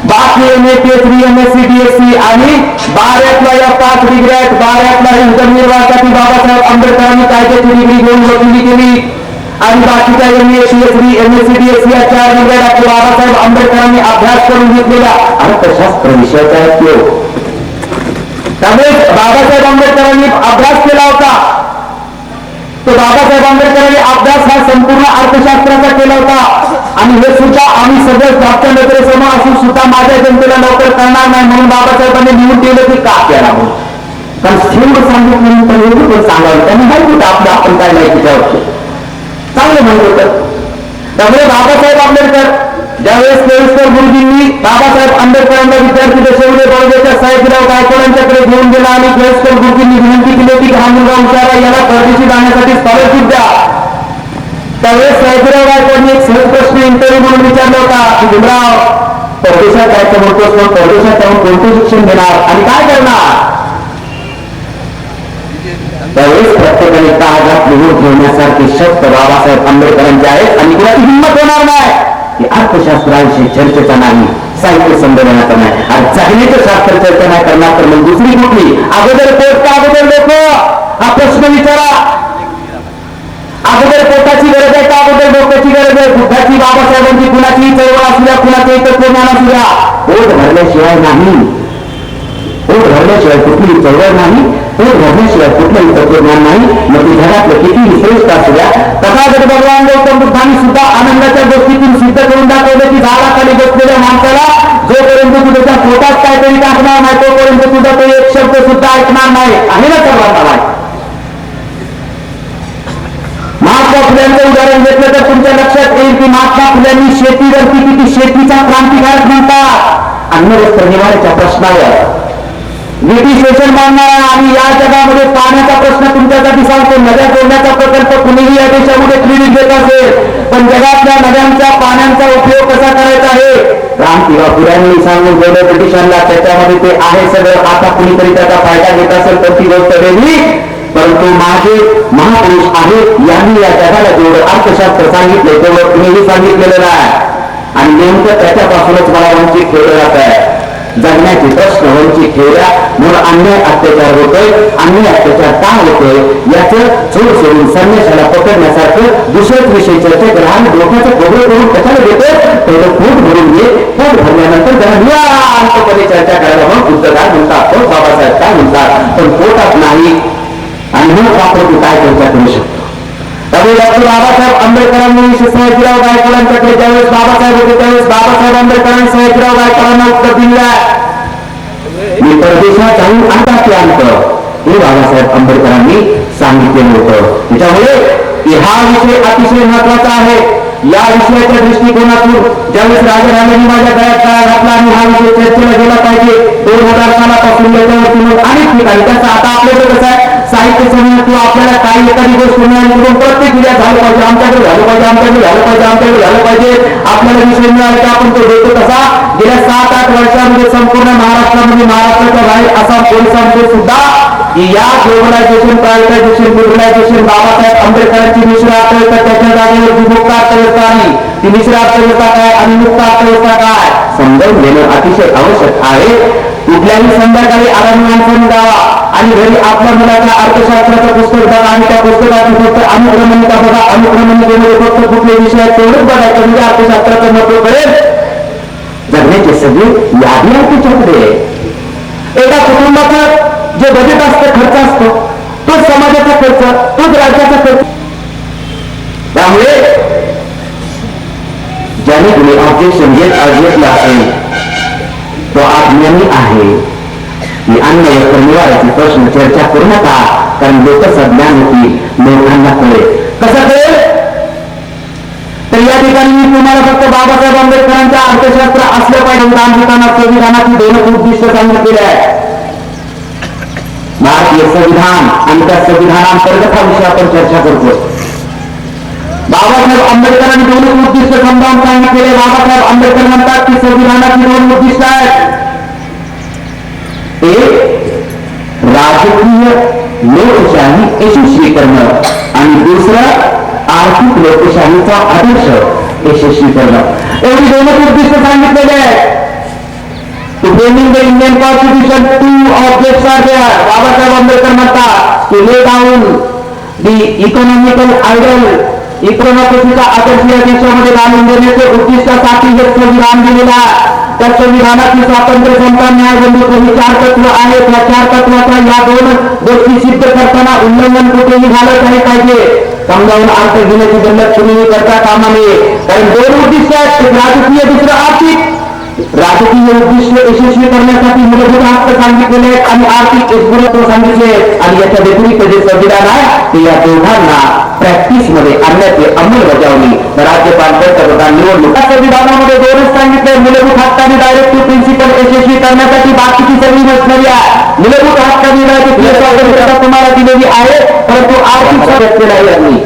बाकी MA, PhD, MSc, DSc आणि बारातल्या या 5 डिग्र्या आहेत. बारातला ही उदरनिर्वाहासाठी बाबासाहेब आंबेडकरांनी कायद्याची डिग्री घेऊन वकिली केली आणि बाकीच्या MA, PhD, MSc, DSc या 4 डिग्र्या डॉक्टर बाबासाहेब आंबेडकरांनी अभ्यास करून घेतलेल्या अर्थशास्त्र विषयाचा आहे. त्यामुळे बाबासाहेब आंबेडकरांनी अभ्यास केला होता. तो बाबासाहेब आंबेडकरांनी अभ्यास हा संपूर्ण अर्थशास्त्राचा केला होता आणि हे सुद्धा आम्ही सगळं डॉक्टर नजरेसमोर असून सुद्धा माझ्या जनतेला लवकर करणार नाही म्हणून बाबासाहेबांनी लिहून ठेवलं की का केला म्हणून. कारण शेवट सांगितलं म्हणून पण एवढं पण सांगावं त्यांनी माहिती होतं आपलं आपण काय नाही त्याच्यावरती चांगलं म्हणत होतं. त्यामुळे बाबासाहेब आंबेडकर ज्यावेळेस केळकर गुरुजींनी बाबासाहेब आंबेडकरांना विद्यार्थी दशेमध्ये बळदेच्या साहेबराव गायकवाडांच्याकडे घेऊन गेला आणि केळकर गुरुजींनी विनंती केली होती की हा मुलगा हुशार आहे याला परदेशी जाण्यासाठी स्कॉलरशिप द्या. त्यावेळेस साहेबराव गायकवाडांनी एक सहज प्रश्न इंटरव्ह्यू म्हणून विचारला होता की भीमराव परदेशात जायचं म्हणतोस पण परदेशात जाऊन कोणते शिक्षण घेणार आणि काय करणार. त्यावेळेस प्रत्येकाने कागदात लिहून ठेवण्यासारखे शब्द बाबासाहेब आंबेडकरांचे आहेत आणि कुणाची हिंमत होणार नाही की अर्थशास्त्राविषयी चर्चेचा नाही, साहित्य संमेलनाचा नाही आणि जगण्याचं शास्त्र चर्चा नाही करणार तर मग दुसरी कुठली. अगोदर पोट का अगोदर लोक हा प्रश्न विचारा. अगोदर पोटाची गरज आहे का अगोदर डोक्याची गरज आहे. बुद्धाची, बाबासाहेबांची, कुणाची चळवळ असू द्या, कुणाचे तत्वज्ञान असू द्या, पोट भरल्याशिवाय नाही. पोट भरल्याशिवाय कुठलीही चळवळ नाही, पोट भरल्याशिवाय कुठलंही तत्वज्ञान नाही. मग ती जगातलं कितीही श्रेष्ठ असू द्या. तथागत भगवान गौतम बुद्धांनी सुद्धा आनंदाच्या गोष्टीतून सिद्ध करून दाखवलं की झाडाखाली बसलेल्या माणसाला जोपर्यंत तू त्याच्या पोटात काहीतरी टाकणार नाही तोपर्यंत तुझा तो एक शब्द सुद्धा ऐकणार नाही. आहे ना सर्वांना माहिती. महात्मा फुल्यांचं उदाहरण घेतलं तर तुमच्या लक्षात येईल की महात्मा फुल्यांनी शेतीवरती किती शेतीचा क्रांतिकारक म्हणतात. अन्न वस्त्र निवाऱ्याच्या प्रश्नावर ब्रिटिश शोषण मानणारा आणि या जगामध्ये पाण्याचा प्रश्न तुमच्यासाठी सांगतो. नद्या जोडण्याचा प्रकल्प कुणीही या देशामध्ये क्रेडिट देत असेल, पण जगातल्या नद्यांच्या पाण्याचा उपयोग कसा करायचा आहे क्रांती फुल्यांनी सांगून गेलं ब्रिटिशांना. त्याच्यामध्ये ते आहे सगळं. आता कुणीतरी त्याचा फायदा घेत असेल तर ती गोष्ट वेगळी, परंतु माझे महापुरुष आहेत यांनी या जगाला जेवढं अर्थशास्त्र सांगितले तेवढं कुणीही सांगितलेलं नाही. आणि नेमकं त्याच्यापासूनच मला वंचित ठेवलं जात आहे. जगण्याचे प्रश्न वंचित ठेवल्या म्हणून अन्याय अत्याचार होतोय. अन्याय अत्याचार का होतोय याचं चोर सोडून संन्यासाला पकडण्यासारखं दुसऱ्याच विषयी चर्चा करा. आणि डोक्याचं खोबरं करून कशाला घेतो तेवढं पोट भरून घे. पोट भरल्यानंतर जरा निवांतपणे चर्चा करायला मग बुद्ध काय म्हणतात, तो बाबासाहेब काय म्हणतात, पण पोटात नाही. आणि मग आपण तू काय चर्चा करू शकतो. त्यामुळे डॉक्टर बाबासाहेब आंबेडकरांनी सयाजीराव गायकवाडांच्याकडे ज्यावेळेस बाबासाहेब होते त्यावेळेस बाबासाहेब आंबेडकरांनी सयाजीराव गायकवाडांना उत्तर दिलं, मी परदेशात जाऊन आणता ते आणतं, हे बाबासाहेब आंबेडकरांनी सांगितलेलं होतं. त्याच्यामुळे हा विषय अतिशय महत्वाचा आहे. या विषयाच्या दृष्टिकोनातून ज्यावेळेस राजराजांनी माझ्या गळ्यात काळा घातला आणि हा विषय चर्चेला गेला पाहिजे 2000 सालापासून त्याच्यावरती मग अनेक ठिकाणी त्याचं आता आपल्याकडे कसं आहे साहित्य समूह किंवा आपल्याला काही एखादी गोष्ट मिळाली म्हणून प्रत्येक जिल्ह्यात झालं पाहिजे, आमच्याकडे झालं पाहिजे, आमच्याकडे झालं पाहिजे, आमच्याकडे झालं पाहिजे. आपल्याला विषय मिळाला की आपण तो देतो. तसा गेल्या 7-8 वर्षांमध्ये संपूर्ण महाराष्ट्रामध्ये महाराष्ट्राच्या बाहेर आसाम पोलिसांमध्ये सुद्धा या ग्लोबलायझेशन प्रायव्हेटायझेशन लिबरलायझेशन बाबासाहेब आंबेडकरांची मिश्र अर्थव्यवस्था त्याच्या जागेवर मुक्त अर्थव्यवस्था आणि ती मिश्र अर्थव्यवस्था काय आणि मुक्त अर्थव्यवस्था काय समजावून घेणं अतिशय आवश्यक आहे. कुठल्याही संध्याकाळी आराम माणसाने जावा आणि घरी आपल्या मुलाच्या अर्थशास्त्राचं पुस्तक बघा आणि त्या पुस्तकाचं फक्त अनुक्रमणिका बघा. अनुक्रमणिकेमध्ये फक्त कुठले विषय आहेत तेवढंच बघायचं म्हणजे अर्थशास्त्राचं महत्व कळेल. जगण्याचे सगळे यादी आहे त्याच्याकडे. एका कुटुंबाचं जे बजेट असतं खर्च असतो तोच समाजाचा खर्च, तोच राज्याचा खर्च. त्यामुळे ज्याने तुम्ही ऑब्जेक्शन घेतलं असेल तो आज्ञानी आहे की अन्न वस्त्र निवाराचे प्रश्न चर्चा करू नका, कारण लोकच ज्ञान होती लोकांना कळेल. कसं कळेल तर या ठिकाणी मी तुम्हाला फक्त बाबासाहेब आंबेडकरांच्या अर्थशास्त्र असलं पाहिजे संविधानाची 2 उद्दिष्ट सांगितलेले आहे. भारतीय संविधान आणि त्या संविधानांतर्गत हा विषय आपण चर्चा करतो. बाबासाहेब आंबेडकरांनी 2 उद्दिष्ट समजावून सांगितलेले. बाबासाहेब आंबेडकर म्हणतात की संविधानाची 2 उद्दिष्ट आहेत. एक राजकीय लोकशाही यशस्वी करणं आणि दुसरं आर्थिक लोकशाहीचा आदर्श यशस्वी करणं. एवढी 2 उद्दिष्ट सांगितलेले आहेत. To framing the Indian Constitution, 2 objects are there. Babasaheb Ambedkar म्हणतात की lay down the economical ideal, इकॉनॉमिकचा आदर्श या देशामध्ये घालून देण्याचे उद्दिष्टासाठी हे संविधान दिलेला. त्या संविधानाची स्वातंत्र्य, समता, न्याय, बंधुत्व ही 4 तत्व आहेत. या 4 तत्वाचा या 2 गोष्टी सिद्ध करताना उल्लंघन कुठेही झालं नाही पाहिजे. समजावून अर्थ घेण्याची गल्लत कुणीही करता कामा नये. कारण 2 उद्दिष्ट आहेत, एक राजकीय, दुसरं आर्थिक. राजकीय उद्दिष्ट यशस्वी करण्यासाठी मूलभूत हक्क सांगितलेले आहेत आणि आर्थिक एकत्व सांगितले. आणि याच्या व्यतिरिक्त जे संविधान आहे ते या दोघांना प्रॅक्टिस मध्ये आणण्याची अंमलबजावणी राज्यपाल, पंतप्रधान, निवडणूक संविधानामध्ये 2च सांगितले. मूलभूत हक्क आणि डायरेक्टिव्ह प्रिन्सिपल यशस्वी करण्यासाठी बाकीची सगळी मशिनरी आहे. मूलभूत हक्क आणि डायरेक्टिव्ह तुम्हाला दिलेली आहे, परंतु आर्थिक घेतलेला यांनी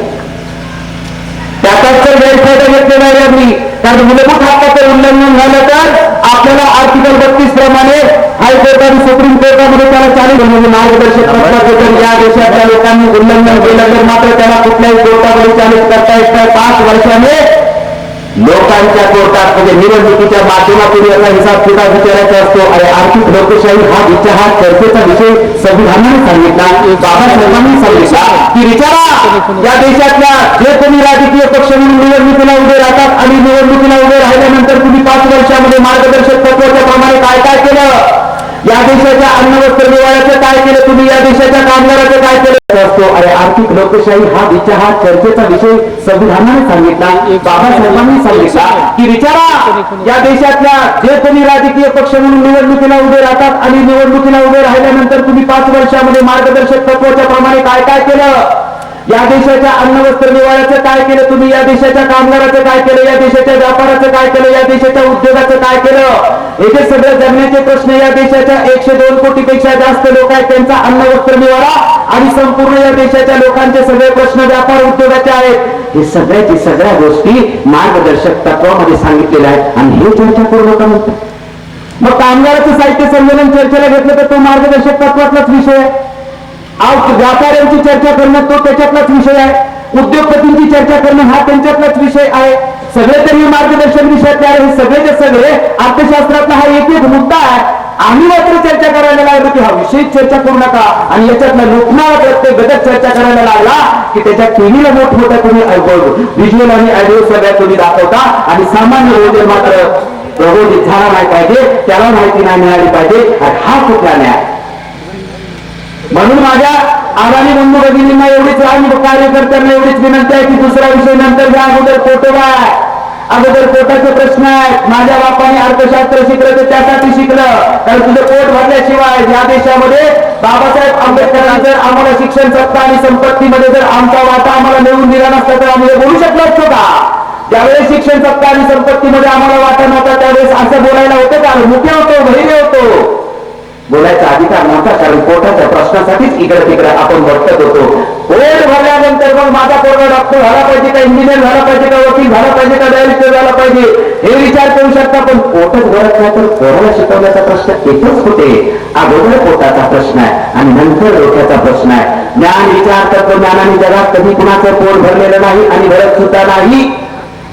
त्याचाच तर गैरफायदा घेतलेला यांनी. कारण मूलभूत हक्काचं उल्लंघन झालं तर आपल्याला आर्टिकल 32 प्रमाणे हायकोर्ट आणि सुप्रीम कोर्टामध्ये त्याला चालू म्हणजे मार्गदर्शक तत्वाचं जर या देशातल्या लोकांनी उल्लंघन केलं तर मात्र त्याला कुठल्याही कोर्टामध्ये चालित करता येत नाही. 5 वर्षाने लोकांच्या कोर्टात म्हणजे निवडणुकीच्या माध्यमातून याचा हिसाब किताब विचारायचा असतो. आणि आर्थिक लोकशाही हा चर्चेचा विषय संविधानाने सांगितला, बाबासाहेबांनी सांगितला की विचारा या देशातल्या जे कोणी राजकीय पक्ष म्हणून निवडणुकीला उभे राहतात आणि निवडणुकीला उभे राहिल्यानंतर तुम्ही 5 वर्षामध्ये मार्गदर्शक तत्वाच्या प्रमाणे काय काय केलं. या देशाच्या अन्न वस्त्र निवाऱ्याचं काय केलं तुम्ही, या देशाच्या कामगाराचं काय केलं असतो. अरे आर्थिक लोकशाही हा विचार, हा चर्चेचा विषय संविधानाने सांगितला, बाबासाहेबांनी सांगितला की विचारा या देशातल्या जे कोणी राजकीय पक्ष म्हणून निवडणुकीला उभे राहतात आणि निवडणुकीला उभे राहिल्यानंतर तुम्ही 5 वर्षामध्ये मार्गदर्शक तत्वाच्या प्रमाणे काय काय केलं, या देशाच्या अन्न वस्त्र निवाऱ्याचं काय केलं तुम्ही, या देशाच्या कामगाराचं काय केलं, या देशाच्या व्यापाराचं काय केलं, या देशाच्या उद्योगाचं काय केलं. हे जे सगळं जगण्याचे प्रश्न या देशाच्या 102 कोटीपेक्षा जास्त लोक आहेत त्यांचा अन्न वस्त्र निवारा आणि संपूर्ण या देशाच्या लोकांचे सगळे प्रश्न व्यापार उद्योगाचे आहेत. हे सगळ्या गोष्टी मार्गदर्शक तत्वामध्ये सांगितलेल्या आहेत आणि हे चर्चा करू नका म्हणतात. मग कामगाराचं साहित्य संमेलन चर्चेला घेतलं तर तो मार्गदर्शक तत्वातलाच विषय आहे. व्यापाऱ्यांची चर्चा करणं तो त्याच्यातलाच विषय आहे. उद्योगपतींची चर्चा करणं हा त्यांच्यातलाच विषय आहे. सगळे तरी मार्गदर्शक विषयातले आहे. हे सगळे अर्थशास्त्रातला हा एक मुद्दा आहे. आम्ही मात्र चर्चा करायला लागलो की हा विषय चर्चा करू नका आणि याच्यातला लोकनावा प्रत्येक घटक चर्चा करायला लागला की त्याच्या टीव्हीला मोठमोठ्या तुम्ही व्हिज्युअल आणि ऑडिओ सगळ्या तुम्ही दाखवता आणि सामान्य रोजर मात्र प्रबोधित झाला नाही पाहिजे, त्याला माहिती नाही मिळाली पाहिजे. हा कुठला न्याय. म्हणून माझ्या आगामी बंधू भगिनींना एवढीच आणि कार्यकर्त्यांना एवढीच विनंती आहे की दुसरा विषय नंतर घ्या, अगोदर पोटोबा आहे, अगोदर पोटाचे प्रश्न आहेत. माझ्या बापाने अर्थशास्त्र शिकलं तर त्यासाठी शिकलं, कारण तुझं पोट भरल्याशिवाय या देशामध्ये बाबासाहेब आंबेडकरांनी जर आम्हाला शिक्षण सत्ता आणि संपत्तीमध्ये जर आमचा वाटा आम्हाला मिळवून दिला नसता तर आम्ही बोलू शकलो असतो का. ज्यावेळेस शिक्षण सत्ता आणि संपत्तीमध्ये आम्हाला वाटा नव्हता त्यावेळेस असं बोलायला होतं का, मोठे होतो, बहिरे होतो. बोलायचा अधिकार नव्हता, कारण पोटाच्या प्रश्नासाठीच इकडे तिकडे आपण भटकत होतो. पोट भरल्यानंतर मग माझा पोरगा डॉक्टर झाला पाहिजे का, इंजिनियर झाला पाहिजे का, वकील झाला पाहिजे का, डायरेक्टर झाला पाहिजे हे विचार करू शकता. पण पोटच भरत नाही तर पोराला शिकवण्याचा प्रश्न येतच कुठे. अगोदर पोटाचा प्रश्न आहे आणि नंतर डोक्याचा प्रश्न आहे. ज्ञान विचार तत्वज्ञानाने जगात कधी कुणाचं पोट भरलेलं नाही आणि भरत सुद्धा नाही.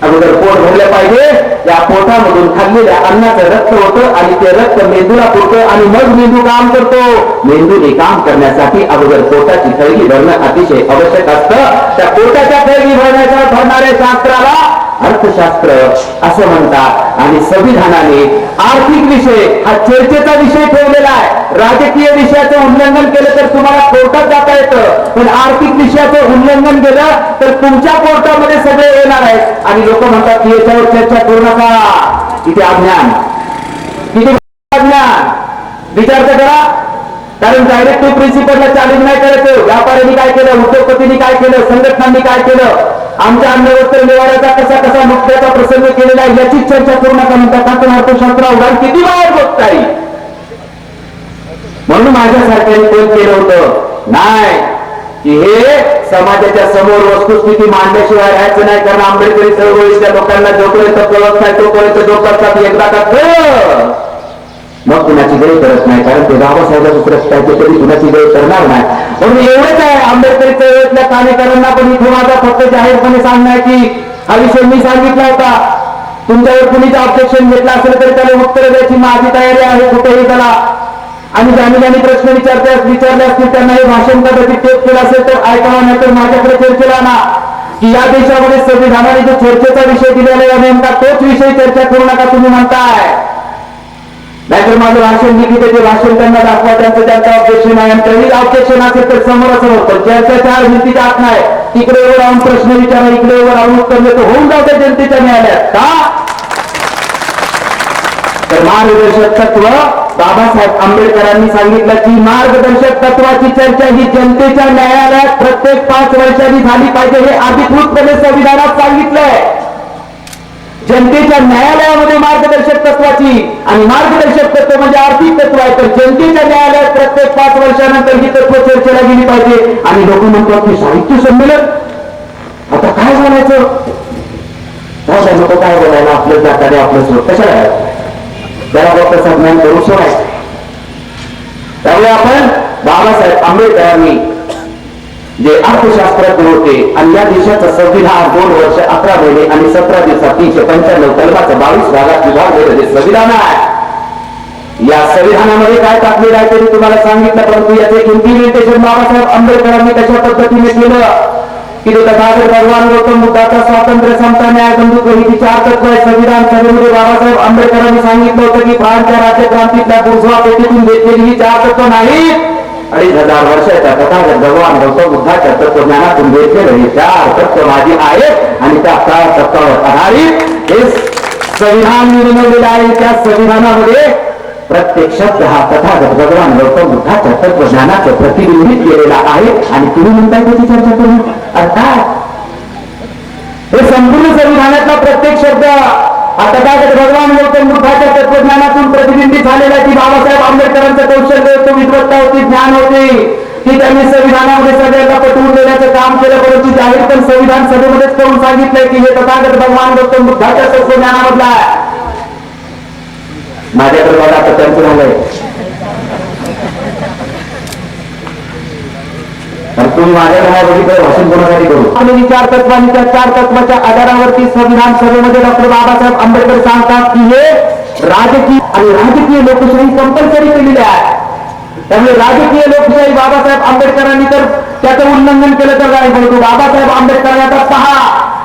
अगोदर पोट भरलं पाहिजे. या पोटामधून खाल्लेल्या अन्नाचं रक्त होतं आणि ते रक्त मेंदूला पुरतं आणि मग मेंदू काम करतो. मेंदूने काम करण्यासाठी अगोदर पोटाची थैली भरणं अतिशय आवश्यक असतं. त्या पोटाच्या थैली भरणाऱ्या शास्त्राला अर्थशास्त्र असं म्हणतात आणि संविधानाने आर्थिक विषय हा चर्चेचा विषय ठेवलेला आहे. राजकीय विषयाचं उल्लंघन केलं तर तुम्हाला कोर्टात जाता येतं, पण आर्थिक विषयाचं उल्लंघन केलं तर तुमच्या कोर्टामध्ये सगळे येणार आहेत आणि लोक म्हणतात की याच्यावर चर्चा करू नका, किती अज्ञान, किती अज्ञान. विचार तर करा, कारण डायरेक्टिव्ह प्रिन्सिपलला चॅलेंज नाही करायचं. व्यापाऱ्यांनी काय केलं, उद्योगपतींनी काय केलं, संघटनांनी काय केलं, आमच्या अन्नवस्त्र निवाऱ्याचा कसा कसा नुकत्याचा प्रसंग केलेला आहे याची चर्चा करू नका म्हणतात. आपण अर्थशास्त्रावर किती बाहेर बघता येईल. म्हणून माझ्यासारख्याने कोण केलं होतं नाही की हे समाजाच्या समोर वस्तुस्थिती मांडल्याशिवाय राहायचं नाही, कारण आंबेडकरी चळवळीच्या लोकांना जोपर्यंत कळत नाही तोपर्यंत डोक्यात एकदा का मग कुणाची गळी करत नाही, कारण ते बाबासाहेबांचं प्रश्न तरी कुणाची गळी करणार नाही. म्हणून एवढंच आहे आंबेडकरी चळवळीतल्या कार्यकर्त्यांना. पण इथे माझा फक्त जाहीरपणे सांगणार की हा विषय मी सांगितला होता. तुमच्यावर कुणीच ऑब्जेक्शन घेतला असेल तरी त्याला उत्तर द्यायची माझी तयारी आहे कुठेही त्याला. आणि ज्यांनी प्रश्न विचारले असतील त्यांना हे भाषण कदाचित टेप केलं असेल तर ऐकावा, नाही तर माझ्याकडे चर्चेला ना की या देशामध्ये संविधानाने जो चर्चेचा विषय दिलेला आहे नेमका तोच विषय चर्चा करू नका तुम्ही म्हणताय. नाहीतर माझं भाषण मी त्याचे भाषण त्यांना दाखवा, त्यांचं ऑब्जेक्शन आहे आणि त्यांनी ऑब्जेक्शन असेल तर समोर असं होतं. ज्यांच्या 4 भिंतीच्या आत नाही तिकडे वर राहून प्रश्न विचारा, इकडे वर राहून उत्तर देतो, होऊन जातं जनतेच्या न्यायालयात का. तर मार्गदर्शक तत्व बाबासाहेब आंबेडकरांनी सांगितलं की मार्गदर्शक तत्वाची चर्चा ही जनतेच्या न्यायालयात प्रत्येक 5 वर्षांनी झाली पाहिजे. हे अधिकृतपणे संविधानात सांगितलंय. जनतेच्या न्यायालयामध्ये मार्गदर्शक तत्वाची, आणि मार्गदर्शक तत्व म्हणजे आर्थिक तत्व आहे, तर जनतेच्या न्यायालयात प्रत्येक 5 वर्षानंतर ही तत्व चर्चेला गेली पाहिजे. आणि लोक म्हणतात की साहित्य संमेलन आता काय बोलायचं, लोक काय बोलायला आपलं जाताने आपलं सोड कशाला त्याला फक्त संज्ञान करू सोडायचं. त्यामुळे आपण बाबासाहेब आंबेडकरांनी जे अर्थशास्त्रज्ञ होते आणि या देशाचं संविधान 2 वर्ष 11 महिने आणि 17 दिवसात 395 कलमाचं 22 भागात विभागलेलं जे संविधान आहे, या संविधानामध्ये काय टाकलेलं आहे ते तुम्हाला सांगितलं, परंतु याचे इम्प्लिमेंटेशन बाबासाहेब आंबेडकरांनी कशा पद्धतीने केलं की तो तथागत भगवान गौतम बुद्धाचा स्वातंत्र्य, समता, न्याय, बंधुत्व ही चार तत्व आहे. संविधान सभेमध्ये बाबासाहेब आंबेडकरांनी सांगितलं होतं की फ्रान्सच्या राज्यक्रांतीतल्या बुर्झवा पेटीतून घेतलेली ही चार तत्व नाही, 2500 वर्षाच्या तथागत भगवान गौतम बुद्धाच्या तत्वज्ञानातून घेतलेलं हे चार तत्व माझी आहेत आणि त्या चार तत्वावर आधारित हे संविधान निर्मिलेलं आहे. त्या संविधानामध्ये प्रत्येक शब्द हा तथागत भगवान गौतम बुद्धाच्या तत्वज्ञानाचं प्रतिबिंबित केलेला आहे. आणि तुम्ही म्हणताय त्याची चर्चा करू, अर्थात हे संपूर्ण संविधानातला प्रत्येक शब्द हा तथागत भगवान गौतम बुद्धाच्या तत्वज्ञानातून प्रतिबिंबित झालेला आहे. की बाबासाहेब आंबेडकरांचं कौशल्य होतं, विद्वत्ता होती, ज्ञान होते, की त्यांनी संविधानामध्ये सगळ्यांना पटवून देण्याचं काम केलं. परंतु जाहीर पण संविधान सभेमध्येच करून सांगितलंय की हे तथागत भगवान गौतम बुद्धाच्या तत्वज्ञानामधला आहे. माझ्याकडे बघा आता त्यांचं झालंय, तुम्ही माझ्याकडे बघितलं भाषण कोणासाठी करू. आणि चार तत्वांनी त्या चार तत्वाच्या आधारावरती संविधान सभेमध्ये डॉक्टर बाबासाहेब आंबेडकर सांगतात की हे राजकीय आणि राजकीय लोकशाही कंपल्सरी केलेली आहे. त्यामुळे राजकीय लोकशाही बाबासाहेब आंबेडकरांनी तर त्याचं उल्लंघन केलं तर काय, परंतु बाबासाहेब आंबेडकरांनी आता पहा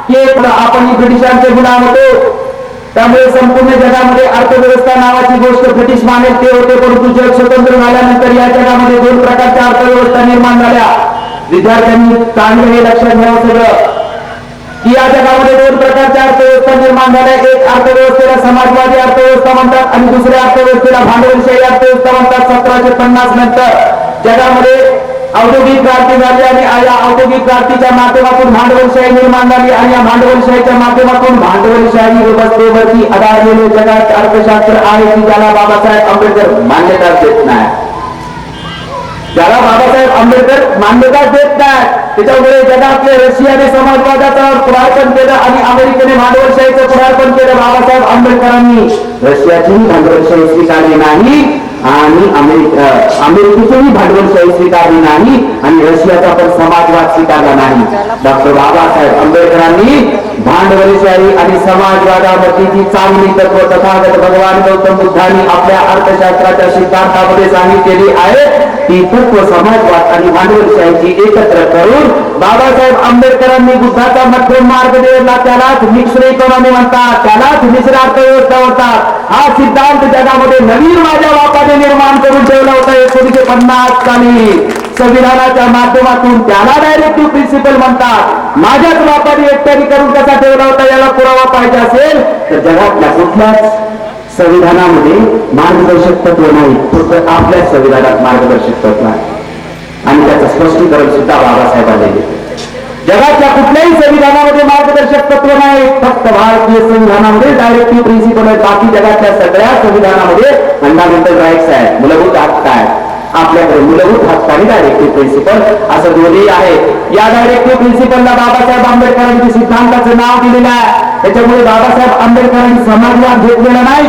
की आपण ब्रिटिशांचे गुलाम होतो. त्यामुळे संपूर्ण जगामध्ये अर्थव्यवस्था नावाची गोष्ट ब्रिटिश मानेल ते होते. परंतु जग स्वतंत्र झाल्यानंतर या जगामध्ये दोन प्रकारच्या अर्थव्यवस्था निर्माण झाल्या. विद्यार्थ्यांनी चांगलं हे लक्षात घ्यावं सगळं की या जगामध्ये दोन प्रकारच्या अर्थव्यवस्था निर्माण झाल्या. एक अर्थव्यवस्थेला समाजवादी अर्थव्यवस्था म्हणतात आणि दुसऱ्या अर्थव्यवस्थेला भांडवलशाही अर्थव्यवस्था म्हणतात. 1750 नंतर जगामध्ये औद्योगिक क्रांती झाली आणि या औद्योगिक क्रांतीच्या माध्यमातून भांडवलशाही निर्माण झाली आणि या भांडवलशाहीच्या माध्यमातून भांडवलशाही व्यवस्थेवरती आधारलेले जगात अर्थशास्त्र आहे की ज्याला बाबासाहेब आंबेडकर मान्यता देत नाही. ज्याला बाबासाहेब आंबेडकर मान्यता देत नाही. त्याच्यामुळे जगातले रशियाने समाजवादाचा पुढारपण केलं आणि अमेरिकेने भांडवलशाहीचं पुढारपण केलं. बाबासाहेब आंबेडकरांनी रशियाचीही भांडवलशाही स्वीकारली नाही आणि अमेरिकेचीही भांडवलशाही स्वीकारली नाही आणि रशियाचा पण समाजवाद स्वीकारला नाही. डॉक्टर बाबासाहेब आंबेडकरांनी भांडवलशाही आणि समाजवादावरची जी चांगली तत्व तथागत भगवान गौतम बुद्धांनी आपल्या अर्थशास्त्राच्या सिद्धांतामध्ये सांगितलेली आहे ती तत्व समाजवाद आणि भांडवलशाहीची एकत्र करून बाबासाहेब आंबेडकरांनी बुद्धाचा मध्यम मार्ग दिला. त्यालाच मिक्स्ड इकॉनॉमी म्हणतात, त्यालाच मिश्र अर्थव्यवस्था म्हणतात. हा सिद्धांत जगामध्ये नवीन माझ्या बापाने निर्माण करून ठेवला होता 1950 साली संविधानाच्या माध्यमातून. त्याला डायरेक्टिव्ह प्रिन्सिपल म्हणतात. माझ्याच बापाने एकट्याने करून कसा ठेवला होता याला पुरावा पाहिजे असेल तर जगातल्या कुठल्याच संविधानामध्ये मार्गदर्शक तत्व नाही, फक्त आपल्याच संविधानात मार्गदर्शक तत्व आहे आणि त्याचं स्पष्टीकरण सुद्धा बाबासाहेबांनी दिले. जगातल्या कुठल्याही संविधानामध्ये मार्गदर्शक तत्व नाही, फक्त भारतीय संविधानामध्ये डायरेक्टिव्ह प्रिन्सिपल आहे. बाकी जगातल्या सगळ्या संविधानामध्ये फंडामेंटल राईट्स आहेत, मूलभूत हक्क आहेत. आपल्याकडे मूलभूत हक्क आणि डायरेक्टिव्ह प्रिन्सिपल असं दोन्ही आहे. या डायरेक्टिव्ह प्रिन्सिपलला बाबासाहेब आंबेडकरांनी सिद्धांताचं नाव दिलेलं आहे. त्याच्यामुळे बाबासाहेब आंबेडकरांनी समाजवाद घेतलेला नाही.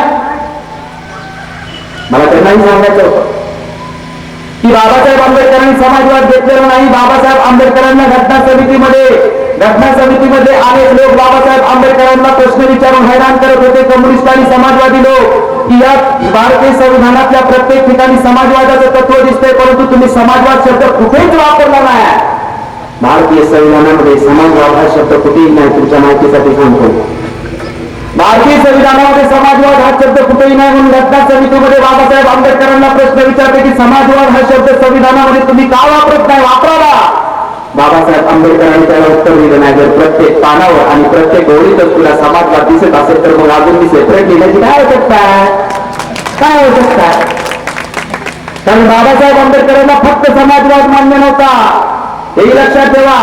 मला त्यांनाही सांगायचं होतं की बाबासाहेब आंबेडकरांनी समाजवाद घेतलेला नाही. बाबासाहेब आंबेडकरांना घटना समितीमध्ये अनेक लोक बाबासाहेब आंबेडकरांना प्रश्न विचारून हैराण करत होते, कम्युनिस्ट आणि समाजवादी लोक, की या भारतीय संविधानातल्या प्रत्येक ठिकाणी समाजवादाचं तत्व दिसतंय परंतु तुम्ही समाजवाद शब्द कुठेच वापरला नाही. भारतीय संविधानामध्ये समाजवाद हा शब्द कुठेही नाही. तुमच्या माहितीसाठी सांगतो, भारतीय संविधानामध्ये समाजवाद हा शब्द कुठेही नाही. म्हणून घटना समितीमध्ये बाबासाहेब आंबेडकरांना प्रश्न विचारते की समाजवाद हा शब्द संविधानामध्ये तुम्ही का वापरत नाही, वापरावा. बाबासाहेब आंबेडकरांनी त्याला उत्तर दिलं नाही. जर प्रत्येक पानावर आणि प्रत्येक ओळीतच तुला समाजवाद दिसत असेल तर मग अजून मी सेपरेट लिहिण्याची काय आवश्यकता आहे. कारण बाबासाहेब आंबेडकरांना फक्त समाजवाद मान्य नव्हता, हेही लक्षात ठेवा.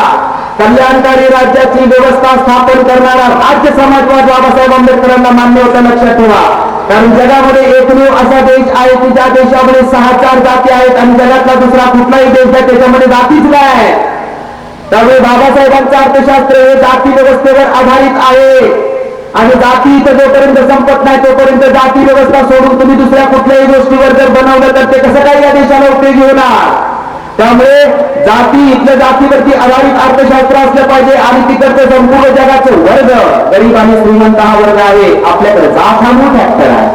कल्याणकारी राज्याची व्यवस्था स्थापन करणारा राज्य समाजवाद बाबासाहेब आंबेडकरांना मान्य होता, लक्षात ठेवा. कारण जगामध्ये एकमेव असा देश आहे की ज्या देशामध्ये 6-4 जाती आहेत आणि जगातला दुसरा कुठलाही देश आहे त्याच्यामध्ये जातीच नाही. त्यामुळे बाबासाहेबांचं अर्थशास्त्र हे जाती व्यवस्थेवर आधारित आहे आणि जाती इथं जोपर्यंत संपत नाही तोपर्यंत जाती व्यवस्था सोडून तुम्ही दुसऱ्या कुठल्याही गोष्टीवर जर बनवलं तर ते कसं काय या देशाला उपयोगी होणार. त्यामुळे जाती इथल्या जातीवरती आधारित अर्थशास्त्र असलं पाहिजे आणि तिकडचं संपूर्ण जगाचं वर्ग, गरीब आणि श्रीमंत हा वर्ग आहे. आपल्याकडे जात हा मोठा फॅक्टर आहे.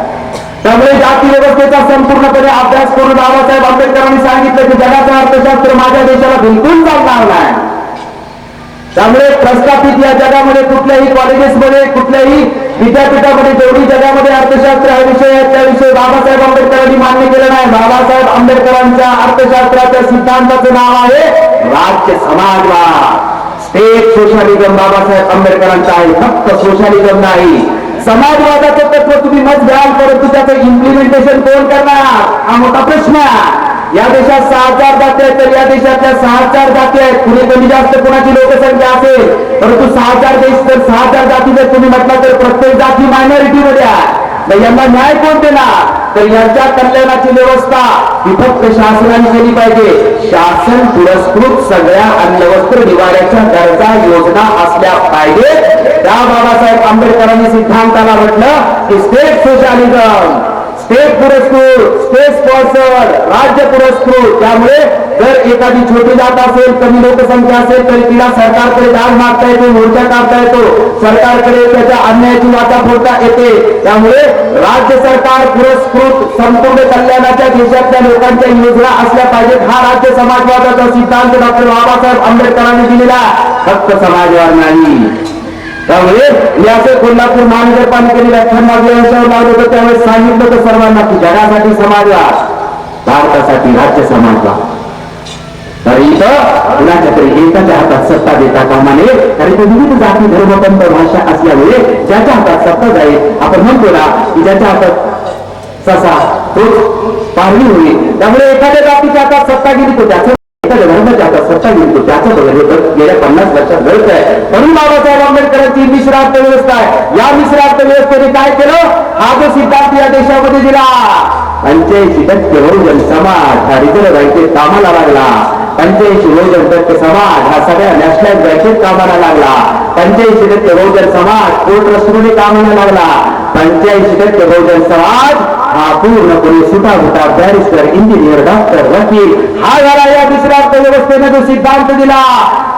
त्यामुळे जाती व्यवस्थेचा संपूर्णपणे अभ्यास करून बाबासाहेब आंबेडकरांनी सांगितलं की जगाचं अर्थशास्त्र माझ्या देशाला बिलकुल चालणार नाही. त्यामुळे प्रस्थापित या जगामध्ये कुठल्याही कॉलेजेसमध्ये कुठल्याही विद्यापीठामध्ये जेवढी जगामध्ये अर्थशास्त्र हा विषय आहे त्या विषयी बाबासाहेब आंबेडकरांनी मान्य केलं नाही. बाबासाहेब आंबेडकरांच्या अर्थशास्त्राच्या सिद्धांताचं नाव आहे राज्य समाजवाद. स्टेट सोशलिझम बाबासाहेब आंबेडकरांचा आहे, फक्त सोशलिझम नाही. समाजवादाचं तत्व तुम्ही मत घ्याल, परंतु त्याचं इम्प्लिमेंटेशन कोण करणार हा मोठा प्रश्न आहे. या देशात 6,000 जाती आहेत, तर या देशातल्या 6,000 जाती आहेत. कुणी कमी जास्त कोणाची लोकसंख्या असेल, परंतु 6,000 देश जर 6,000 जाती जर तुम्ही म्हटलं तर प्रत्येक जाती मायनॉरिटी मध्ये आहे. तर यांना न्याय कोण देणार? तर यांच्या कल्याणाची व्यवस्था ही फक्त शासनाने केली पाहिजे. शासन पुरस्कृत सगळ्या अन्नवस्त्र निवाऱ्याच्या गरजा योजना असल्या पाहिजेत. त्या बाबासाहेब आंबेडकरांनी सिद्धांताला म्हटलं की स्टेट सोशलिझम, स्टेट पुरस्कृत, स्टेट स्पॉन्सर, राज्य पुरस्कृत. त्यामुळे जर एखादी छोटी जात असेल, कमी लोकसंख्या असेल, तरी तिला सरकारकडे दाद मागता येतो, मोर्चा काढता येतो, सरकारकडे त्याच्या अन्यायाची वाचा फोडता येते. त्यामुळे राज्य सरकार पुरस्कृत संपूर्ण कल्याणाच्या देशातल्या लोकांच्या योजना असल्या पाहिजेत. हा राज्य समाजवादाचा सिद्धांत डॉक्टर बाबासाहेब आंबेडकरांनी दिलेला, फक्त समाजवाद नाही. त्यामुळे मी असं कोल्हापूर महानगरपालिकेने व्याख्यान मागल्यावर लावलं होतं, त्यावेळेस सांगितलं होतं सर्वांना की जगासाठी समाजवाद, भारतासाठी राज्य समाजवाद. तर इथं कुणाच्या तरी एकाच्या हातात सत्ता देता कामा नये. कारण ते विविध जाती धर्मपंथ भाषा असल्यामुळे ज्याच्या हातात सत्ता जाईल, आपण म्हणतो ना की ज्याच्या हातात ससा तोच पारवी होईल. त्यामुळे एखाद्या जातीच्या हातात सत्ता गेली तो त्याचं, एखाद्या धर्माच्या हातात सत्ता गेली तो त्याचं बघत गेल्या 50 वर्षात घडत आहे. म्हणून बाबासाहेब आंबेडकरांची मिश्र अर्थव्यवस्था आहे. या मिश्र अर्थव्यवस्थेने काय केलं? हा जो सिद्धांत या देशामध्ये दिला, 85% बहुजन समाज हा रिझर्व्ह बँकेत कामाला लागला. 85% समाज हा सगळ्या नॅशनल बँकेत कामाला लागला. 85% बहुजन समाज कोर्ट ट्रस्टमध्ये कामाला लागला. 85% बहुजन समाज हा पूर्णपणे सुटाफुटा बॅरिस्टर, इंजिनियर, डॉक्टर, वकील हा झाला. या दुसऱ्या अर्थव्यवस्थेने जो सिद्धांत दिला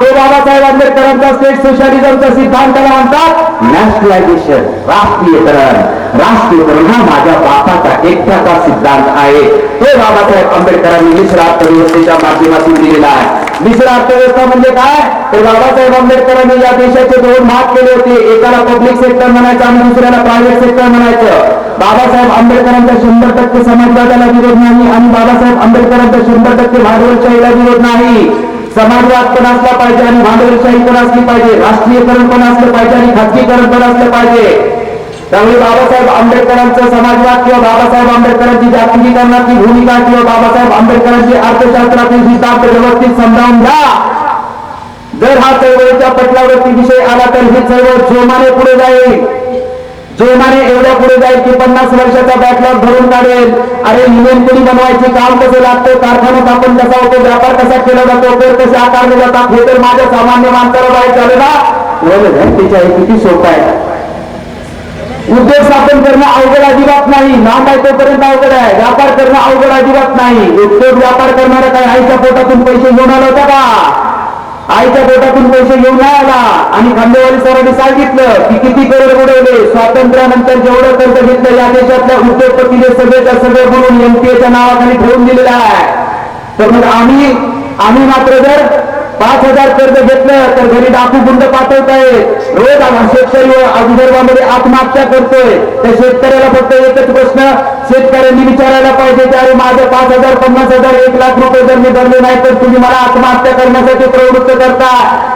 तो बाबासाहेब आंबेडकरांचा स्टेट सोशलिझमचा सिद्धांताला म्हणतात नॅशनलायझेशन, राष्ट्रीयकरण. राष्ट्रीयकरण हा माझ्या बापाचा एकट्याचा सिद्धांत आहे. तो बाबासाहेब आंबेडकरांनी मिश्र अर्थव्यवस्थेच्या माध्यमातून दिलेला आहे. मिश्र अर्थव्यवस्था म्हणजे काय? तर बाबासाहेब आंबेडकरांनी या देशाचे 2 भाग केले होते. एकाला पब्लिक सेक्टर म्हणायचं आणि दुसऱ्याला प्रायव्हेट सेक्टर म्हणायचं. बाबासाहेब आंबेडकरांचा 100% समाजवादाला विरोध नाही आणि बाबासाहेब आंबेडकरांचा 100% भांडवलशाहीला विरोध नाही. समाजवाद पण असला पाहिजे आणि भांडवलशाही पण असली पाहिजे, राष्ट्रीयकरण पण असलं पाहिजे आणि खाजगीकरण पण असलं पाहिजे. त्यामुळे बाबासाहेब आंबेडकरांचा समाजवाद किंवा बाबासाहेब आंबेडकरांची जागतिकीकरणाची भूमिका किंवा बाबासाहेब आंबेडकरांची अर्थशास्त्रातील सिद्धांत व्यवस्थित समजावून घ्या. जर हा चळवळीच्या पटलावरती विषय आला तर ही चळवळ जोमाने पुढे जाईल. जोमाने एवढ्या पुढे जाईल की 50 वर्षाचा बॅकलॉग भरून काढेल. अरे युनियन कोणी बनवायचे, काम कसं लागतं, कारखान्यात आपण कसा होतो, व्यापार कसा केला जातो, कर कसे आकारले जातात, हे तर माझ्या सामान्य माणसाला माहीत झालं ना. घंटेच्या किती सोपं आहे. उद्योग स्थापन करणं अवघड अजिबात नाही. नाम आहे तोपर्यंत अवघड आहे. व्यापार करणं अवघड अजिबात नाही. उद्योग व्यापार करणारा काय आईच्या पोटातून पैसे घेऊन आला होता का? आईच्या पोटातून पैसे घेऊन नाही आला. आणि खांदेवाडी सरांनी सांगितलं की किती करोड बुडवले. स्वातंत्र्यानंतर जेवढं कर्ज घेतलं या देशातल्या उद्योगपतीने सगळेच्या सगळे म्हणून एमपीएच्या नावाखाली ठेवून दिलेलं आहे. तर मग आम्ही मात्र जर 5,000 कर्ज घेतलं तर घरी डाकू गुंड पाठवतायत. रोज शेतकरी विदर्भामध्ये आत्महत्या करतोय. त्या शेतकऱ्याला फक्त एकच प्रश्न शेतकऱ्यांनी विचारायला पाहिजे की अरे माझं 5,000, 50,000, 1,00,000 रुपये जर मी भरले नाही तर तुम्ही मला आत्महत्या करण्यासाठी प्रवृत्त करता.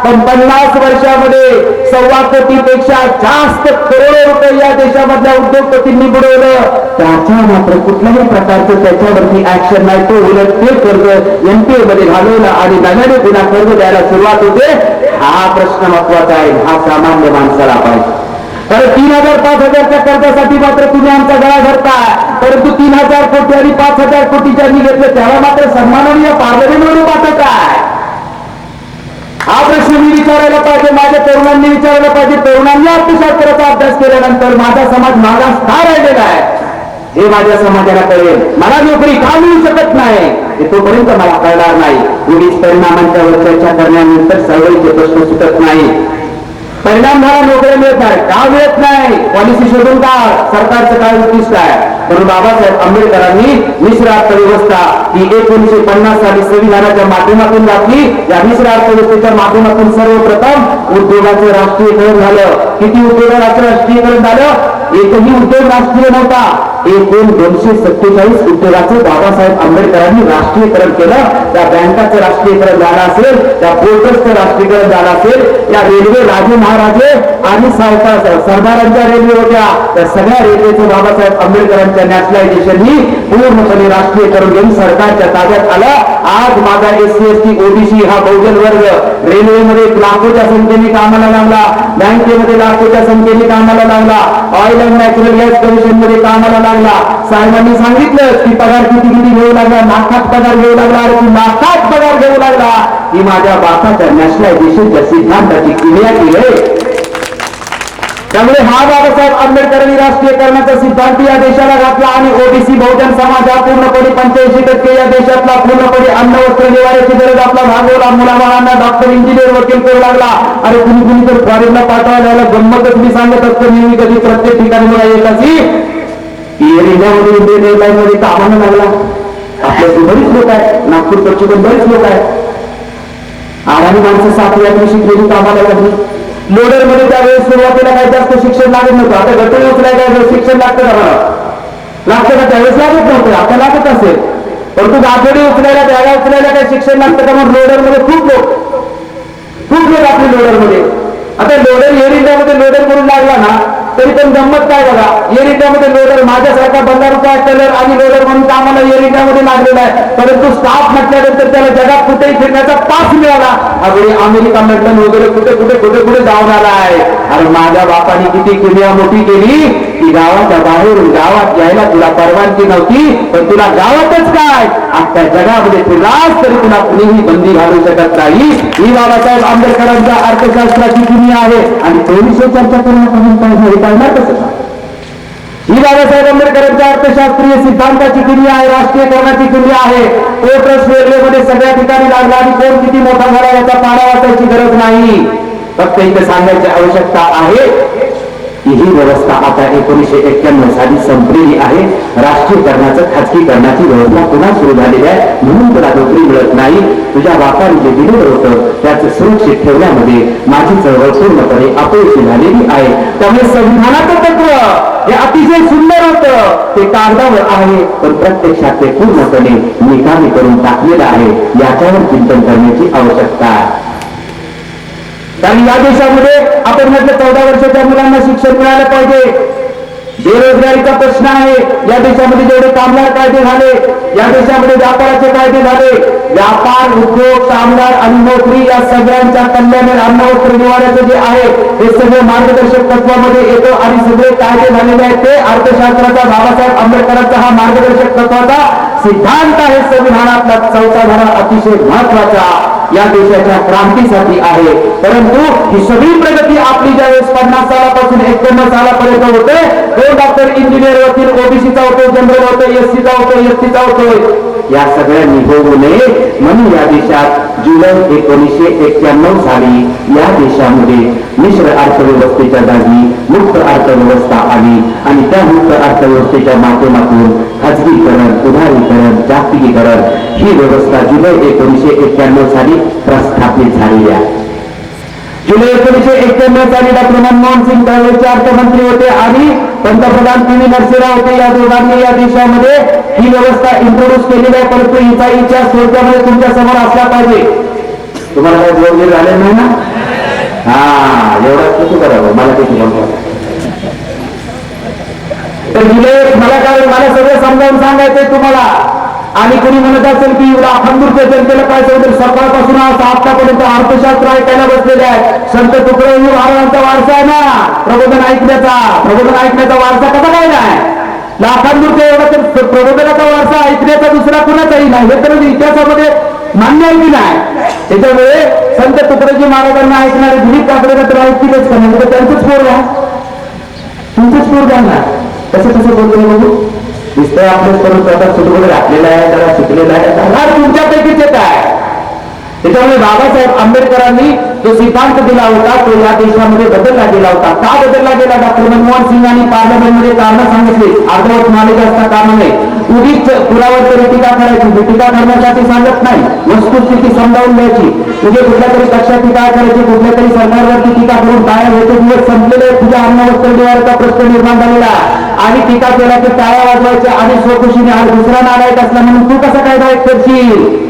पण 50 वर्षामध्ये 1.25 कोटीपेक्षा जास्त करोडो रुपये या देशामधल्या उद्योगपतींनी बुडवलं. त्याच्या मात्र कुठल्याही प्रकारचं त्याच्यावरती ऍक्शन नाही. तो उलट ते कर्ज एनपीए मध्ये घालवलं आणि नव्याने पुन्हा कर्ज द्यायला सुरुवात होते. हा प्रश्न महत्वाचा आहे. हा सामान्य माणसाला पाहिजे. तर 3,000, 5,000च्या कर्जासाठी मात्र तुम्ही आमचा गळा धरताय. परंतु 3,000 कोटी आणि 5,000 कोटी ज्यांनी घेतलं त्याला मात्र सन्माननीय पार्लमेंटवर पाठवताय. हा प्रश्न मी विचारायला पाहिजे, माझ्या तरुणांनी विचारायला पाहिजे. तरुणांनी अर्थशास्त्राचा अभ्यास केल्यानंतर माझा समाज मागास का राहिलेला आहे हे माझ्या समाजाला कळेल. मला नोकरी का मिळू शकत नाही हे तोपर्यंत मला कळणार नाही. उगीच परिणामांच्यावर चर्चा करण्यानंतर चळवळीचे प्रश्न सुटत नाही. परिणाम झाला, नोकऱ्या मिळत नाही. का मिळत नाही? पॉलिसी शोधून का? सरकारचं काय उद्दिष्ट आहे? म्हणून बाबासाहेब आंबेडकरांनी मिश्र अर्थव्यवस्था ही 1950 साली संविधानाच्या माध्यमातून घातली. या मिश्र अर्थव्यवस्थेच्या माध्यमातून सर्वप्रथम उद्योगाचं राष्ट्रीयकरण झालं. किती उद्योगाचं राष्ट्रीयकरण झालं? एकही उद्योग राष्ट्रीय नव्हता. एकूण 247 उद्योगाचं बाबासाहेब आंबेडकरांनी राष्ट्रीयकरण केलं. त्या बँकाचं राष्ट्रीयकरण झालं असेल, त्या पोर्टसचं राष्ट्रीयकरण झालं असेल, या रेल्वे राजे महाराजे आणि सरदारांच्या रेल्वे होत्या, त्या सगळ्या रेल्वेचं बाबासाहेब आंबेडकरांच्या नॅशनलायझेशननी पूर्णपणे राष्ट्रीयकरण घेऊन सरकारच्या ताब्यात आलं. आज माझा SC ST OBC हा बहुजन वर्ग रेल्वेमध्ये लाखोच्या संख्येने कामाला लागला, बँकेमध्ये लाखोच्या संख्येने कामाला लागला, oil and natural gas commission मध्ये कामाला लागला. साहेबांनी सांगितलं की पगार किती किती घेऊ लागला, लाखात पगार घेऊ लागला. अरे तू लाखात पगार घेऊ लागला, ही माझ्या बापाच्या नॅशनलायझेशनच्या सिद्धांताची क्रिया केली. त्यामुळे हा बाबासाहेब आंबेडकरांनी राष्ट्रीयकरणाचा सिद्धांत या देशाला घातला आणि ओबीसी बहुजन समाज हा पूर्णपणे 85% या देशातला पूर्णपणे अन्न वस्त्र निवाऱ्याची गरज आपला भागवला. मुलाबाळांना डॉक्टर इंजिनियर वकील करू लागला. अरे कुणी तर फॉरेनला पाठवायला यायला गंमतच मी सांगत असतो नेहमी, कधी प्रत्येक ठिकाणी मला येत अशी एअर इंडियामध्ये इंडियन एअरलाईन मध्ये कामाला लागला. आपल्याकडे बरीच लोक आहेत, नागपूरकडची पण बरीच लोक आहेत. आणि माणसं 7वी शिकलेली कामाला लागली. लोडर मध्ये त्यावेळेस सुरुवातीला काही जास्त शिक्षण लागत नव्हतं. आता घटना उचलाय शिक्षण लागतं का? मला लागतं का? त्यावेळेस लागत नव्हतं, आता लागत असेल. परंतु गाठोडी उचलायला, बॅगा उचलायला काही शिक्षण लागतं का? मग लोडर मध्ये खूप लोक आपले लोडर मध्ये. आता लोडर एअर इंडियामध्ये लोडर करून लागला ना, तरी पण गंमत काय बघा, एअर इंडियामध्ये लोडर माझ्यासारखा ₹15 टेलर आणि लोडर म्हणून कामाला एअर इंडियामध्ये लागलेला आहे. परंतु स्टाफ म्हटल्यानंतर त्याला जगात कुठेही फिरण्याचा पास मिळाला. अगदी अमेरिका, लंडन वगैरे कुठे कुठे कुठे कुठे जाऊन आला आहे. अरे माझ्या बापाने किती किमया मोठी केली की गावाच्या बाहेरून गावात यायला तुला परवानगी नव्हती, पण तुला गावातच काय अख्ख्या जगामध्ये फिरलास तरी तुला कुणीही बंदी घालू शकत नाही. ही बाबासाहेब आंबेडकरांच्या अर्थशास्त्राची किमया आहे. आणि थोडीशी चर्चा करण्यापासून ही बाबासाहेब आंबेडकरांच्या अर्थशास्त्रीय सिद्धांताची किमया आहे, राष्ट्रीयकरणाची किमया आहे. पोर्टस रेल्वेमध्ये सगळ्या ठिकाणी लागला आणि कोण किती मोठा झाला याचा पाडा वाचायची गरज नाही. फक्त इथे सांगायची आवश्यकता आहे की ही व्यवस्था आता 1991 साली संपलेली आहे. राष्ट्रीयकरणाचं खाजगीकरणाची व्यवस्था पुन्हा सुरू झालेली आहे. म्हणून तुला नोकरी मिळत नाही. तुझ्या बापाने जे दिलेलं होतं त्याचं सुरक्षित ठेवण्यामध्ये माझी चळवळ पूर्णपणे अपयशी झालेली आहे. त्यामुळे संविधानाचं तत्व हे अतिशय सुंदर होतं, ते कागदावर आहे, पण प्रत्यक्षात ते पूर्णपणे निकामी करून टाकलेलं आहे. याच्यावर चिंतन करण्याची आवश्यकता आहे. कारण या देशामध्ये आपण म्हटलं 14 वर्षाच्या मुलांना शिक्षण मिळालं पाहिजे. बेरोजगारीचा प्रश्न आहे. या देशामध्ये जेवढे कामगार कायदे झाले, या देशामध्ये व्यापाराचे कायदे झाले, व्यापार, उद्योग, कामगार आणि नोकरी या सगळ्यांच्या कल्याण, अन्न वस्त्र निवाऱ्याचं जे आहे हे सगळं मार्गदर्शक तत्वामध्ये येतं आणि सगळे कायदे झालेले आहेत ते अर्थशास्त्राचा बाबासाहेब आंबेडकरांचा हा मार्गदर्शक तत्वाचा सिद्धांत आहे. संविधानातला 4था धारा अतिशय महत्वाचा या देशाच्या क्रांतीसाठी आहे. परंतु ही सगळी प्रगती आपली ज्यावेळेस 50 सालापासून 91 सालापर्यंत होते, तो डॉक्टर, इंजिनियर, वकील, ओबीसीचा होतो, जनरल होतो, एससीचा होतो, एसटीचा होतो, या सगळ्यांनी होऊ नये म्हणून या देशात जुलै 1991 साली या देशामध्ये मिश्र अर्थव्यवस्थेच्या जागी मुक्त अर्थव्यवस्था आली आणि त्या मुक्त अर्थव्यवस्थेच्या माध्यमातून खाजगीकरण, उदारीकरण, जागतिकीकरण ही व्यवस्था जुलै 1991 साली प्रस्थापित झाली आहे. जुलै 1991 साली डॉक्टर मनमोहन सिंग त्यावेळेचे अर्थमंत्री होते आणि पंतप्रधान PV नरसिंहराव होते. या दोघांनी या देशामध्ये ही व्यवस्था इंट्रोड्यूस केलेली आहे. परंतु हिचा इतिहास थोडक्यामध्ये तुमच्या समोर असला पाहिजे. तुम्हाला काही बोलले झाले नाही ना? हा, एवढाच कसं करावं मला किती म्हणतो. तर मला सगळं समजावून सांगायचंय तुम्हाला. आणि कोणी म्हणत असेल की अखंडूरच्या जनतेला काय सांगतो, सकाळपासून आतापर्यंत अर्थशास्त्र ऐकायला बसलेले आहे. संत तुकडोजी महाराजांचा वारसा आहे ना प्रबोधन ऐकण्याचा वारसा कसा काय नाही? लाखांदूरच्या एवढा तर प्रबोधनाचा वारसा ऐकण्याचा दुसरा कुणाचाही नाही. हे तर इतिहासामध्ये मान्य आहे की नाही? त्याच्यामुळे संत तुकडोजी महाराजांना ऐकणारे दिलीप काकडे तर ऐकतीलच का नाही? त्यांचंच पोर आहे, तुमचंच पोर द्या. कसं बोलतोय बघू. दिसतंय आपलं करून स्वतः सुटवडे घातलेला आहे, त्याला शिकलेला आहे, तुमच्यापैकीच येत आहे. त्याच्यामुळे बाबासाहेब आंबेडकरांनी जो सिद्धांत दिला होता तो या देशामध्ये बदलला गेला होता. का बदलला गेला? डॉक्टर मनमोहन सिंगांनी पार्लमेंटमध्ये कारण सांगितले. अर्धवट नॉलेज असता कामा नये. उगीच पुरावर तरी टीका करायची. मी टीका करण्यासाठी सांगत नाही, वस्तुस्थिती समजावून द्यायची. तुझे कुठल्या तरी पक्षात टीका करायची, कुठल्या तरी सरकारवरती टीका करून टाळ्या घ्यायचे दिवस संपलेले. तुझ्या अन्न वस्त्र निवाराचा प्रश्न निर्माण झालेला आणि टीका केला की टाळ्या वाजवायच्या आणि स्वखुशीने आज दुसरा नालायक असला म्हणून तू कसं काय वाईट करशील?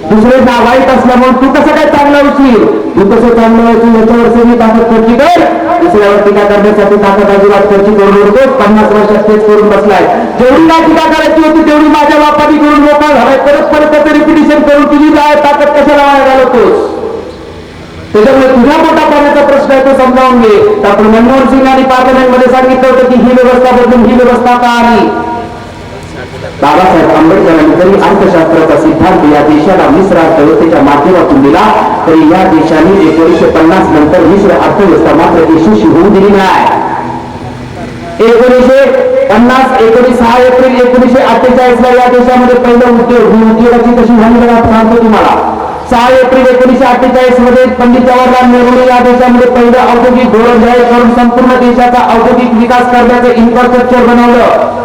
दुसरे वाईट असल्यामुळे तू कसं काय चांगला होशील? तू कसं चांगलं व्हायचं याच्यावर सगळी ताकद खर्ची कर. दुसऱ्यावर टीका करण्यासाठी ताकद अजिबात खर्ची करून नकोस. 50 वर्षात तेच करून बसलाय. जेवढी काय टीका करायची होती तेवढी माझ्या बापाने करून मोकळा झालाय. परत परत त्याचं रिपिटेशन करून तुझी ताकद कशाला वाया घालवतोस? त्याच्यामुळे तुझ्या पोटा पाण्याचा प्रश्न आहे तो समजावून घे. डॉक्टर मनमोहन सिंगांनी पार्लमेंटमध्ये सांगितलं होतं की ही व्यवस्था बदलून ही व्यवस्था का आली? बाबासाहेब आंबेडकरांनी जरी अर्थशास्त्राचा सिद्धांत या देशाला मिश्र अर्थव्यवस्थेच्या माध्यमातून दिला तरी या देशाने 1950 नंतर मिश्र अर्थव्यवस्था मात्र यशस्वी होऊ दिली नाही. 6 एप्रिल 1948 ला या देशामध्ये पहिलं उद्योगाची कशी झाली बघा सांगतो तुम्हाला. 6 एप्रिल 1948 मध्ये पंडित जवाहरलाल नेहरू या देशामध्ये पहिलं औद्योगिक धोरण जाहीर करून संपूर्ण देशाचा औद्योगिक विकास करण्याचं इन्फ्रास्ट्रक्चर बनवलं.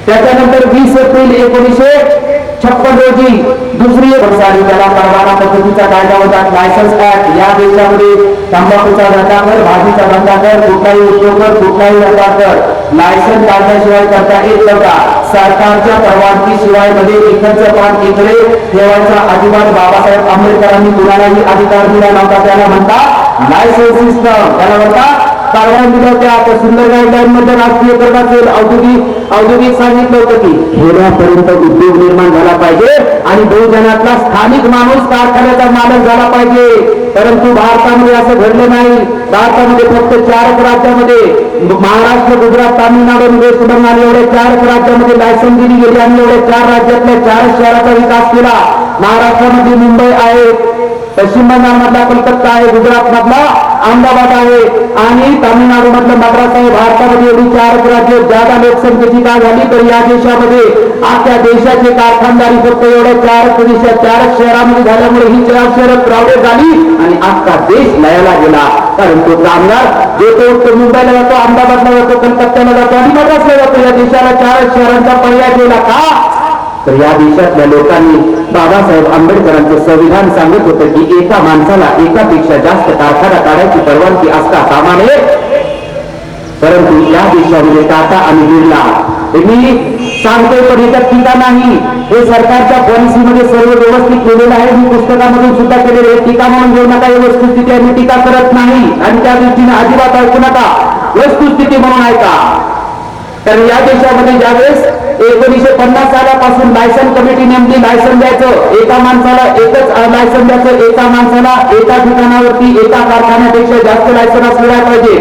त्याच्यानंतर 20 एप्रिल 1956 रोजी दुसरी त्याला परवाना पद्धतीचा कायदा होता, लायसन्स ऍक्ट. या देशामध्ये तंबाखूचा धंदा कर, भाजीचा धंदा कर, कुठलाही उद्योग कर, कुठलाही व्यापार कर, लायसन्स काढल्याशिवाय करता येत नव्हता. सरकारच्या परवानगी शिवाय मध्ये इकडचं पान इकडे ठेवायचा अजिबात बाबासाहेब आंबेडकरांनी कुणालाही अधिकार दिला नव्हता. त्याला म्हणतात लायसन्स सिस्टम. त्याला म्हणतात परवानगी दिल्या होत्या. सुंदर गाईडलाईन मध्ये राष्ट्रीयकरणाचे औद्योगिक सांगितलं होतं की खेड्यापर्यंत उद्योग निर्माण झाला पाहिजे आणि बहुजनातला स्थानिक माणूस कारखान्याचा मालक झाला पाहिजे. परंतु भारतामध्ये असं घडलं नाही. भारतामध्ये फक्त 4 राज्यामध्ये महाराष्ट्र, गुजरात, तामिळनाडू, वेस्ट बंगाल एवढ्या 4 राज्यामध्ये लायसन्स दिली गेली आणि एवढ्या 4 राज्यातल्या 4 शहराचा विकास केला. महाराष्ट्रामध्ये मुंबई आहे, पश्चिम बंगाल मधला कलकत्ता आहे, गुजरात मधला अहमदाबाद आहे आणि तामिळनाडू मधलं मद्रास आहे. भारतामध्ये एवढी 4 राज्य ज्यादा लोकसंख्येची का झाली तर या देशामध्ये अख्ख्या देशाची कारखानदारी फक्त एवढ्या 4 शहरामध्ये झाल्यामुळे ही 4 शहरं क्राउडेड झाली आणि अख्खा देश लयाला गेला. कारण तो कामगार जो तो मुंबईला जातो, अहमदाबादला जातो, कलकत्त्याला जातो आणि मद्रासला जातो. या देशाला 4 शहरांचा पर्याय केला का? तर या देशातल्या लोकांनी बाबासाहेब आंबेडकरांचं संविधान सांगत होतं की एका माणसाला एकापेक्षा जास्त कारखाना काढायची परवानगी असता कामा नये. परंतु या देशामध्ये टाटा आणि बिर्ला मी सांगतोय पण याच्यात टीका नाही. हे सरकारच्या पॉलिसीमध्ये सर्व व्यवस्थित केलेलं आहे. मी पुस्तकामधून सुद्धा केलेले आहे. टीका म्हणून घेऊ नका. ही वस्तुस्थिती आहे. मी टीका करत नाही आणि त्या दृष्टीने अजिबात ऐकू नका. वस्तुस्थिती म्हणून ऐका. तर या देशामध्ये ज्यावेळेस 1950 सालापासून लायसन कमिटी नेमली, लायसन द्यायचं एका माणसाला एकच लायसन द्यायचं, एका माणसाला एका ठिकाणावरती एका कारखान्यापेक्षा जास्त लायसन असलेला पाहिजे.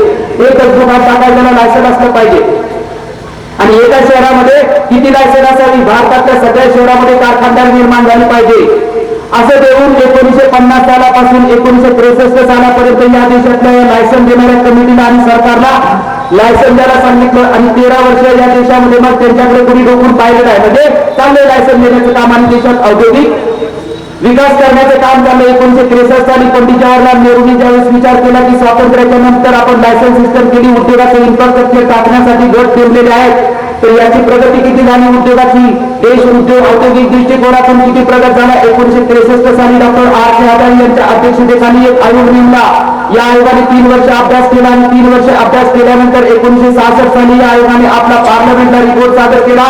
एकच दुकान टाकायला लायसन असलं पाहिजे आणि एका शहरामध्ये किती लायसन असावी? भारतातल्या सगळ्या शहरामध्ये कारखानदार निर्माण झाली पाहिजे. असं देऊन 1950 सालापासून 1963 सालापर्यंत या देशातल्या लायसन देणाऱ्या कमिटीला आणि सरकारला लायसन द्यायला सांगितलं आणि 13 वर्ष या देशामध्ये मग त्यांच्याकडे कोणी डोकून पाहिलं आहे. म्हणजे चांगले लायसन देण्याचं काम आणि देशात औद्योगिक विकास करण्याचं काम झालं. 1963 साली पंडित जवाहरलाल नेहरूंनी ज्यावेळेस विचार केला की स्वातंत्र्याच्या नंतर आपण लायसन सिस्टम केली, उद्योगाचे इन्फ्रास्ट्रक्चर टाकण्यासाठी गट नेमलेले आहेत, तर याची प्रगती किती झाली उद्योगाची? देश उद्योग औद्योगिक दृष्टिकोनातून किती प्रगत झाला? 1963 साली डॉक्टर R.K. आदानी यांच्या अध्यक्षतेखाली एक आयोग नेमला. या आयोगाने 3 वर्ष अभ्यास केला आणि 3 वर्ष अभ्यास केल्यानंतर 1966 साली या आयोगाने आपला पार्लमेंटला रिपोर्ट सादर केला.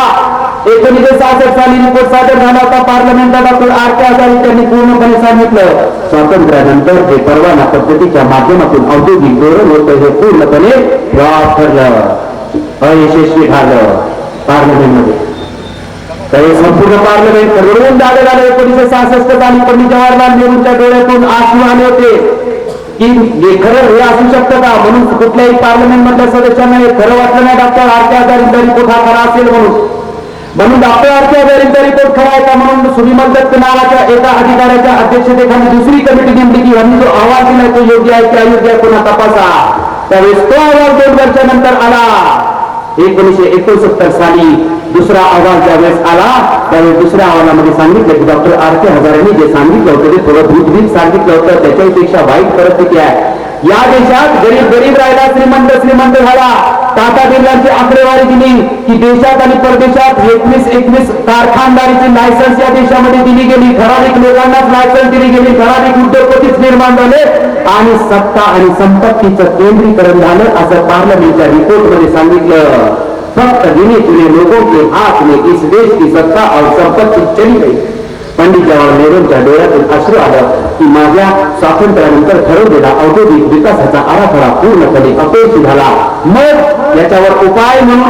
1966 साली रिपोर्ट सादर झाला होता पार्लमेंटला. Doctor R.K. आदानी त्यांनी पूर्णपणे सांगितलं स्वातंत्र्यानंतर जे परवाना पद्धतीच्या माध्यमातून औद्योगिक धोरण होतं हे पूर्णपणे फ्लॉप ठरलं, अयशस्वी झालं पार्लमेंटमध्ये. तर हे संपूर्ण पार्लमेंट रडून जागे झालं. 1966 साली पंडित जवाहरलाल नेहरूंच्या डोळ्यातून आशू आले होते की खरं हे असू शकतं का? म्हणून कुठल्याही पार्लमेंट मधल्या सदस्यांना हे खरं वाटलं नाही डॉक्टर R.K. आदानींचा रिपोर्ट हा खरा असेल म्हणून डॉक्टर R.K. आदानींचा रिपोर्ट खरा आहे का म्हणून सुनिमल दत्त नावाच्या एका अधिकाऱ्याच्या अध्यक्षतेखाली दुसरी कमिटी नेमली की यांनी जो अहवाल दिलाय तो योग्य आहे की अयोग्य आहे पुन्हा तपासा. त्यावेळेस तो अहवाल 2 वर्षानंतर आला. 1969 साली दुसरा अहवाल ज्यावेळेस आला त्यावेळेस दुसऱ्या अहवालामध्ये सांगितलं की डॉक्टर R.K. हजारेंनी जे सांगितलं होतं ते थोडं दूध सांगितलं होतं, त्याच्यापेक्षा वाईट परिस्थिती आहे. या देशात गरीब राहिला, श्रीमंत झाला. टाटा बिर्लांची आकडेवारी दिली की देशात आणि परदेशात 21 कारखानदारीची लायसन्स या देशामध्ये दिली गेली. ठराविक लोकांनाच लायसन्स दिली गेली, ठराविक उद्योगपतीच निर्माण झाले आणि सत्ता आणि संपत्तीचं केंद्रीकरण झालं असं पार्लमेंटच्या रिपोर्टमध्ये सांगितलं. फक्त गिने चुने लोगों के हाथ में इस देश की सत्ता और संपत्ति चली गई. पंडित जवाहरलाल नेहरूंच्या डोळ्यातून अश्रू आलं की माझ्या स्वातंत्र्यानंतर ठरवलेला औद्योगिक विकासाचा आराखडा पूर्णपणे अपयशी झाला. मग याच्यावर उपाय म्हणून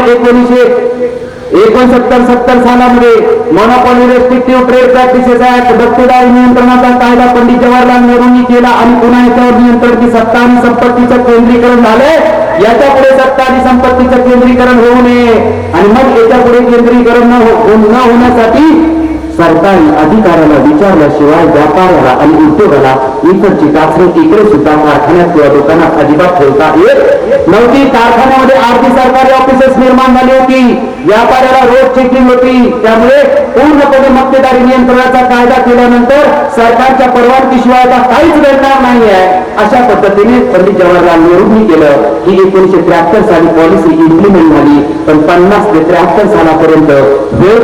1969 सालामध्ये मोनोपॉली रेस्ट्रिक्टिव्ह ट्रेड प्रॅक्टिसेस ऍक्ट, दत्तदारी नियंत्रणाचा कायदा पंडित जवाहरलाल नेहरूंनी केला आणि पुन्हा याच्यावर नियंत्रण की सत्ता आणि संपत्तीचं केंद्रीकरण झालंय. याच्या पुढे सत्ता आणि संपत्तीचं केंद्रीकरण होऊ नये आणि मग याच्या पुढे केंद्रीकरण न होण्यासाठी सरकारी अधिकाऱ्याला विचारल्याशिवाय व्यापाऱ्याला आणि उद्योगाला इकडची चाचणी इकडे सुद्धा कारखान्यात किंवा दुकानात अजिबात ठेवता येत नव्हती. कारखान्यामध्ये अर्धी सरकारी ऑफिसेस निर्माण झाली होती, व्यापाऱ्याला रोज चेकिंग होती. त्यामुळे पूर्णपणे मक्तेदारी नियंत्रणाचा कायदा केल्यानंतर सरकारच्या परवानगीशिवाय आता काहीच घडणार नाही आहे. अशा पद्धतीने पंडित जवाहरलाल नेहरूंनी केलं. ही 1973 साली पॉलिसी इम्प्लिमेंट झाली, पण 50 ते 73 सालापर्यंत वेळ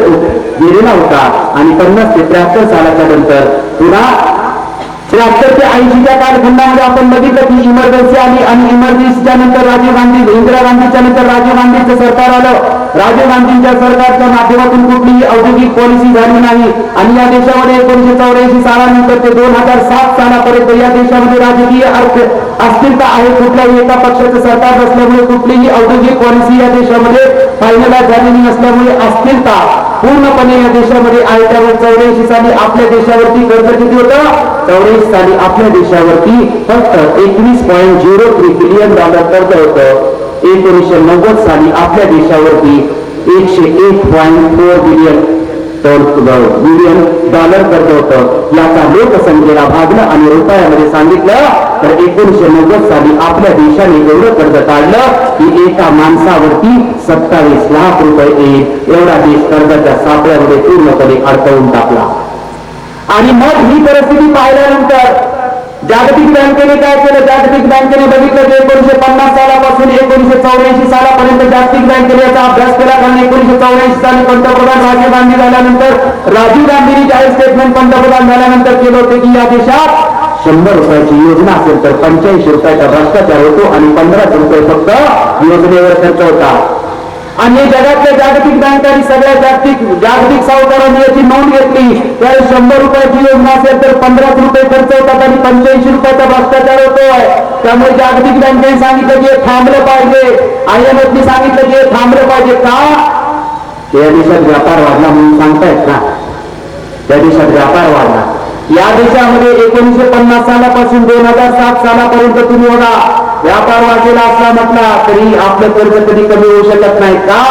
गेलेला होता आणि 50 ते 73 सालाच्या नंतर पुन्हा 73 ते 80च्या कालखंडामध्ये आपण बघितलं की इमर्जन्सी आली आणि इमर्जन्सीच्या नंतर इंदिरा गांधीच्या नंतर राजीव गांधीचं सरकार आलं. राजीव गांधींच्या सरकारच्या माध्यमातून कुठलीही औद्योगिक पॉलिसी झाली नाही आणि या देशामध्ये 1984 सालानंतर ते 2007 सालापर्यंत या देशामध्ये राजकीय अस्थिरता आहे. कुठल्याही एका पक्षाचं सरकार नसल्यामुळे कुठलीही औद्योगिक पॉलिसी या देशामध्ये फायनलाइज झालेली नसल्यामुळे अस्थिरता पूर्णपणे या देशामध्ये आहे. त्यामुळे 84 साली आपल्या देशावरती कर्ज किती होतं? 84 साली आपल्या देशावरती फक्त $21.03 बिलियन कर्ज होतं. 1990 साली आपल्या देशावरती 101.4 बिलियन कर्ज होतं. याचा लोकसंख्येला भागलं आणि रुपयामध्ये सांगितलं तर 1990 साली आपल्या देशाने एवढं कर्ज काढलं की एका माणसावरती 27 लाख रुपये एवढा देश कर्जाच्या सापळ्यामध्ये पूर्णपणे अडकवून टाकला. आणि मग ही परिस्थिती पाहिल्यानंतर जागतिक बँकेने काय केलं? जागतिक बँकेने बघितलं की 1950 सालापासून 1984 सालापर्यंत जागतिक बँकेने याचा अभ्यास केला. कारण 1984 साली पंतप्रधान राजीव गांधी झाल्यानंतर राजीव गांधींनी जाहीर स्टेटमेंट पंतप्रधान झाल्यानंतर केलं होते की या देशात 100 रुपयाची योजना असेल तर 85 रुपयाचा भ्रष्टाचार होतो आणि 15 रुपये फक्त योजनेवर खर्च होता. आणि जगातल्या जागतिक बँकांनी सगळ्या जागतिक सावकारांनी याची नोंद घेतली. त्यावेळी 100 रुपयाची योजना असेल तर 15 रुपये खर्च होतात आणि 85 रुपयाचा भ्रष्टाचार होतोय. त्यामुळे जागतिक बँकेने सांगितलं की थांबलं पाहिजे, IMFने सांगितलं की थांबलं पाहिजे. का? या देशात व्यापार वाढला म्हणून सांगतायत ना, त्या देशात व्यापार वाढला. या देशामध्ये 1950 सालापासून 2007 सालापर्यंत तुम्ही बघा व्यापार वाढलेला असला म्हटला तरी आपलं कर्ज कधी कमी होऊ शकत नाही. का?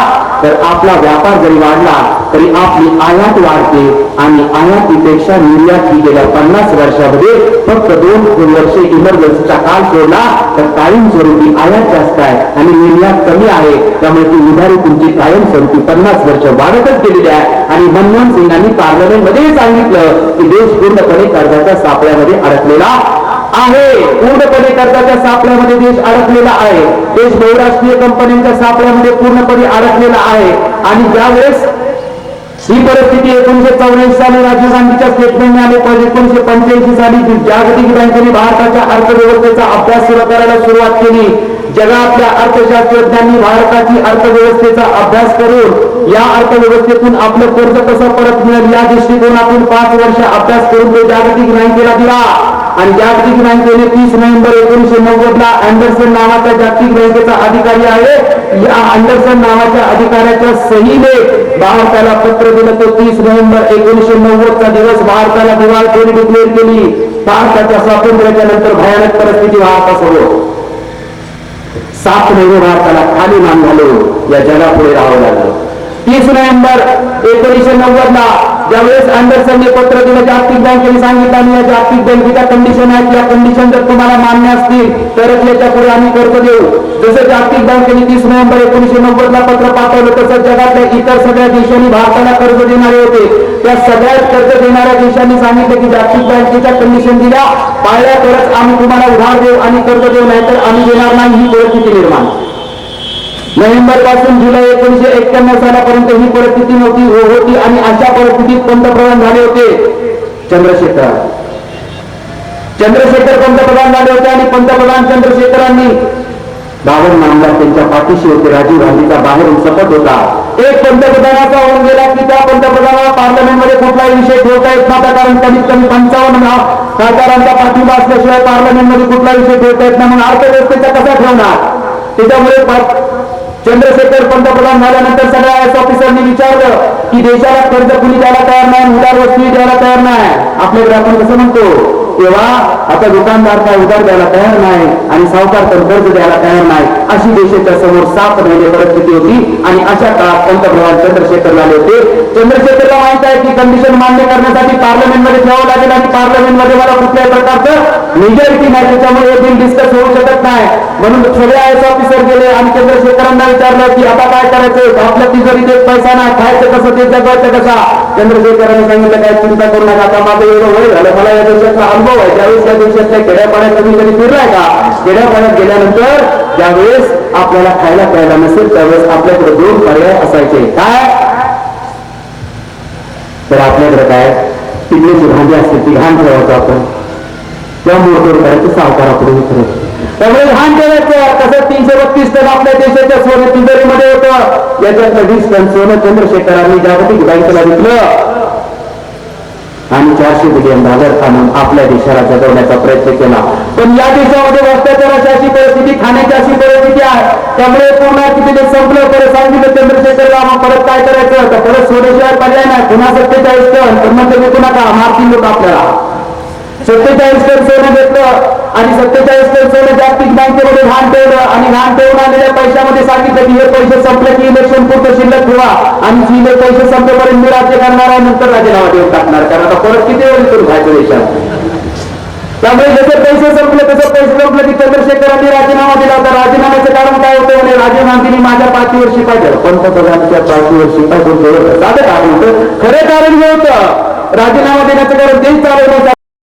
तर आपला व्यापार जरी वाढला तरी आपली आयात वाढते आणि आयातीपेक्षा निर्यात ही गेल्या 50 वर्षामध्ये फक्त 2 वर्षे इमर्जन्सीचा काल सोडला तर कायमस्वरूपी आयात जास्त आहे आणि निर्यात कमी आहे. त्यामुळे ती उधारी तुमची कायमस्वरूपी 50 वर्ष वाढतच गेलेली आहे. आणि मनमोहन सिंगांनी पार्लमेंटमध्ये सांगितलं की देश पूर्णपणे कर्जाच्या सापळ्यामध्ये अडकलेला आहे. पूर्णपणे कर्जाच्या सापळ्यामध्ये देश अडकलेला आहे. देश बहुराष्ट्रीय कंपन्यांच्या सापळ्यामध्ये पूर्णपणे अडकलेला आहे. आणि ज्यावेळेस ही परिस्थिती 1984 साली राजीव गांधीच्या स्टेटमेंटने आले पाहिजे. 1985 साली जागतिक बँकेने भारताच्या अर्थव्यवस्थेचा अभ्यास सुरू करायला सुरुवात केली. जगातल्या अर्थशास्त्रज्ञांनी भारताची अर्थव्यवस्थेचा अभ्यास करून या अर्थव्यवस्थेतून आपलं कर्ज कसं परत मिळेल या दृष्टिकोनातून 5 वर्ष अभ्यास करून ते जागतिक बँकेला दिला. आणि जागतिक बँकेने 30 नोव्हेंबर 1990 ला अँडरसन नावाचा जागतिक बँकेचा अधिकारी आहे. या अँडरसन नावाच्या अधिकाऱ्याच्या सहीने भारताला पत्र दिलं. तो 30 नोव्हेंबर 1990 चा दिवस भारताला दिवाळखोरी डिक्लेअर केली. भारताच्या स्वातंत्र्याच्या नंतर भयानक परिस्थिती भारतासमोर. 7 महिने भारताला खाली मान घालून या जगापुढे राहावं लागलं. 30 नोव्हेंबर 1990 ला ज्यावेळेस अँडरसनने पत्र दिलं जागतिक बँकेने सांगितलं आणि या जागतिक बँकेच्या कंडिशन आहेत, या कंडिशन जर तुम्हाला मान्य असतील तरच याच्या पुढे आम्ही कर्ज देऊ. जसं जागतिक बँकेने 30 नोव्हेंबर 1990 ला पत्र पाठवलं तसं जगातल्या इतर सगळ्या देशांनी भारताला कर्ज देणारे होते. त्या सगळ्यात कर्ज देणाऱ्या देशांनी सांगितलं की जागतिक बँकेच्या कंडिशन दिल्या पाळल्या तरच आम्ही तुम्हाला उधार देऊ आणि कर्ज देऊ, नाही तर आम्ही देणार नाही. ही परिस्थिती निर्माण नोव्हेंबर पासून जुलै 1991 सालापर्यंत ही परिस्थिती होती आणि अशा परिस्थितीत पंतप्रधान झाले होते चंद्रशेखर पंतप्रधान झाले होते आणि पंतप्रधान चंद्रशेखरांनी 52 आमदार त्यांच्या पाठीशी होते. राजीव गांधीचा बाहेरून शपथ होता. एक पंतप्रधानाचा होऊन गेला की त्या पंतप्रधानाला पार्लमेंटमध्ये कुठलाही विषय ठेवता येत नव्हता, कारण कमीत कमी 55 खासदारांचा पाठिंबा असल्याशिवाय पार्लमेंटमध्ये कुठला विषय ठेवता येत नाही. म्हणून अर्थव्यवस्थेचा कसा ठेवणार? त्याच्यामुळे चंद्रशेखर पंतप्रधान झाल्यानंतर सगळ्या एस ऑफिसरनी विचारलं की देशाला कर्ज कुणी द्यायला तयार नाही, उधार वस्तू द्यायला तयार नाही. आपल्याकडे आपण कसं म्हणतो तेव्हा आता दुकानदार काय उधार द्यायला तयार नाही आणि सावकार तर कर्ज द्यायला तयार नाही. अशी देशाच्या समोर 7 महिने परिस्थिती होती आणि अशा काळात पंतप्रधान चंद्रशेखर झाले होते. चंद्रशेखरला माहित आहे की कंडिशन मान्य करण्यासाठी पार्लमेंटमध्ये ठेवावं लागेल आणि पार्लमेंटमध्ये मला कुठल्याही प्रकारचं मेजॉरिटी नाही, त्याच्यामुळे हे बिल डिस्कस होऊ शकत नाही. म्हणून सगळे आयएस ऑफिसर गेले आणि चंद्रशेखरांना विचारलं की आता काय करायचं, आपल्या तिजोरीत एक पैसा नाही, खायचं कसं, ते जगायचं कसा. चंद्रशेखरांनी सांगितलं काय चिंता करू नका, आता माझं एवढं वय झालं, मला या देशाचा अनुभव आहे. ज्यावेळेस या देशातल्या खेड्यापाड्यात तुम्ही कधी फिरलाय का? खेड्यापाड्यात गेल्यानंतर ज्यावेळेस आपल्याला खायला प्यायला नसेल त्यावेळेस आपल्याकडे 2 पर्याय असायचे. काय तर आपल्याकडे काय पिण्याची भांडी असते, ती घाण ठेवायचं आपण, त्या मोठं करायचं सावकाराकडे विचारायचं. त्यामुळे घाण ठेवायचं. तसं 332 टन आपल्या देशाच्या सोने तिजोरीमध्ये होतं. याच्यातलं 20 टन सोनं चंद्रशेखरांनी जागतिक बँकेला विकलं आणि $400 बिलियन आणून आपल्या देशाला जगवण्याचा प्रयत्न केला. पण या देशामध्ये भ्रष्टाचाराची अशी परिस्थिती, खाण्याची अशी परिस्थिती आहे. त्यामुळे पूर्ण तिथे संपलं. परत सांगितलं चंद्रशेखरला मग परत काय करायचं, तर परत सोन्याशिवाय पर्याय नाही. पुन्हा 47 टन पण मग ते विकू नका, मारतील लोक आपल्याला. 47 टन सोनं घेतलं आणि 47 टन सोनं जागतिक बँकेमध्ये घाण ठेवलं आणि घाण ठेवून आलेल्या पैशामध्ये सांगितलं की हे पैसे संपले की इलेक्शन पुरतं शिल्लक ठेवा आणि जिल्हे पैसे संपेपर्यंत मी राज्य करणार आहे, नंतर राजीनामा देऊन टाकणार, कारण आता परत किती वेळ करून खायचं देशात. त्यामुळे जसे पैसे संपले तसं पैसे संपले की चंद्रशेखरांनी राजीनामा दिला होता. राजीनाम्याचं कारण काय होतं म्हणजे राजीव गांधींनी माझ्या पाठीवर शिपाई ठेवलं. पंतप्रधानांच्या पाठीवर शिपाई कोण ठेवलं? साधं कारण होतं, खरं कारण हे होतं राजीनामा देण्याचं कारण तेच चालवलं.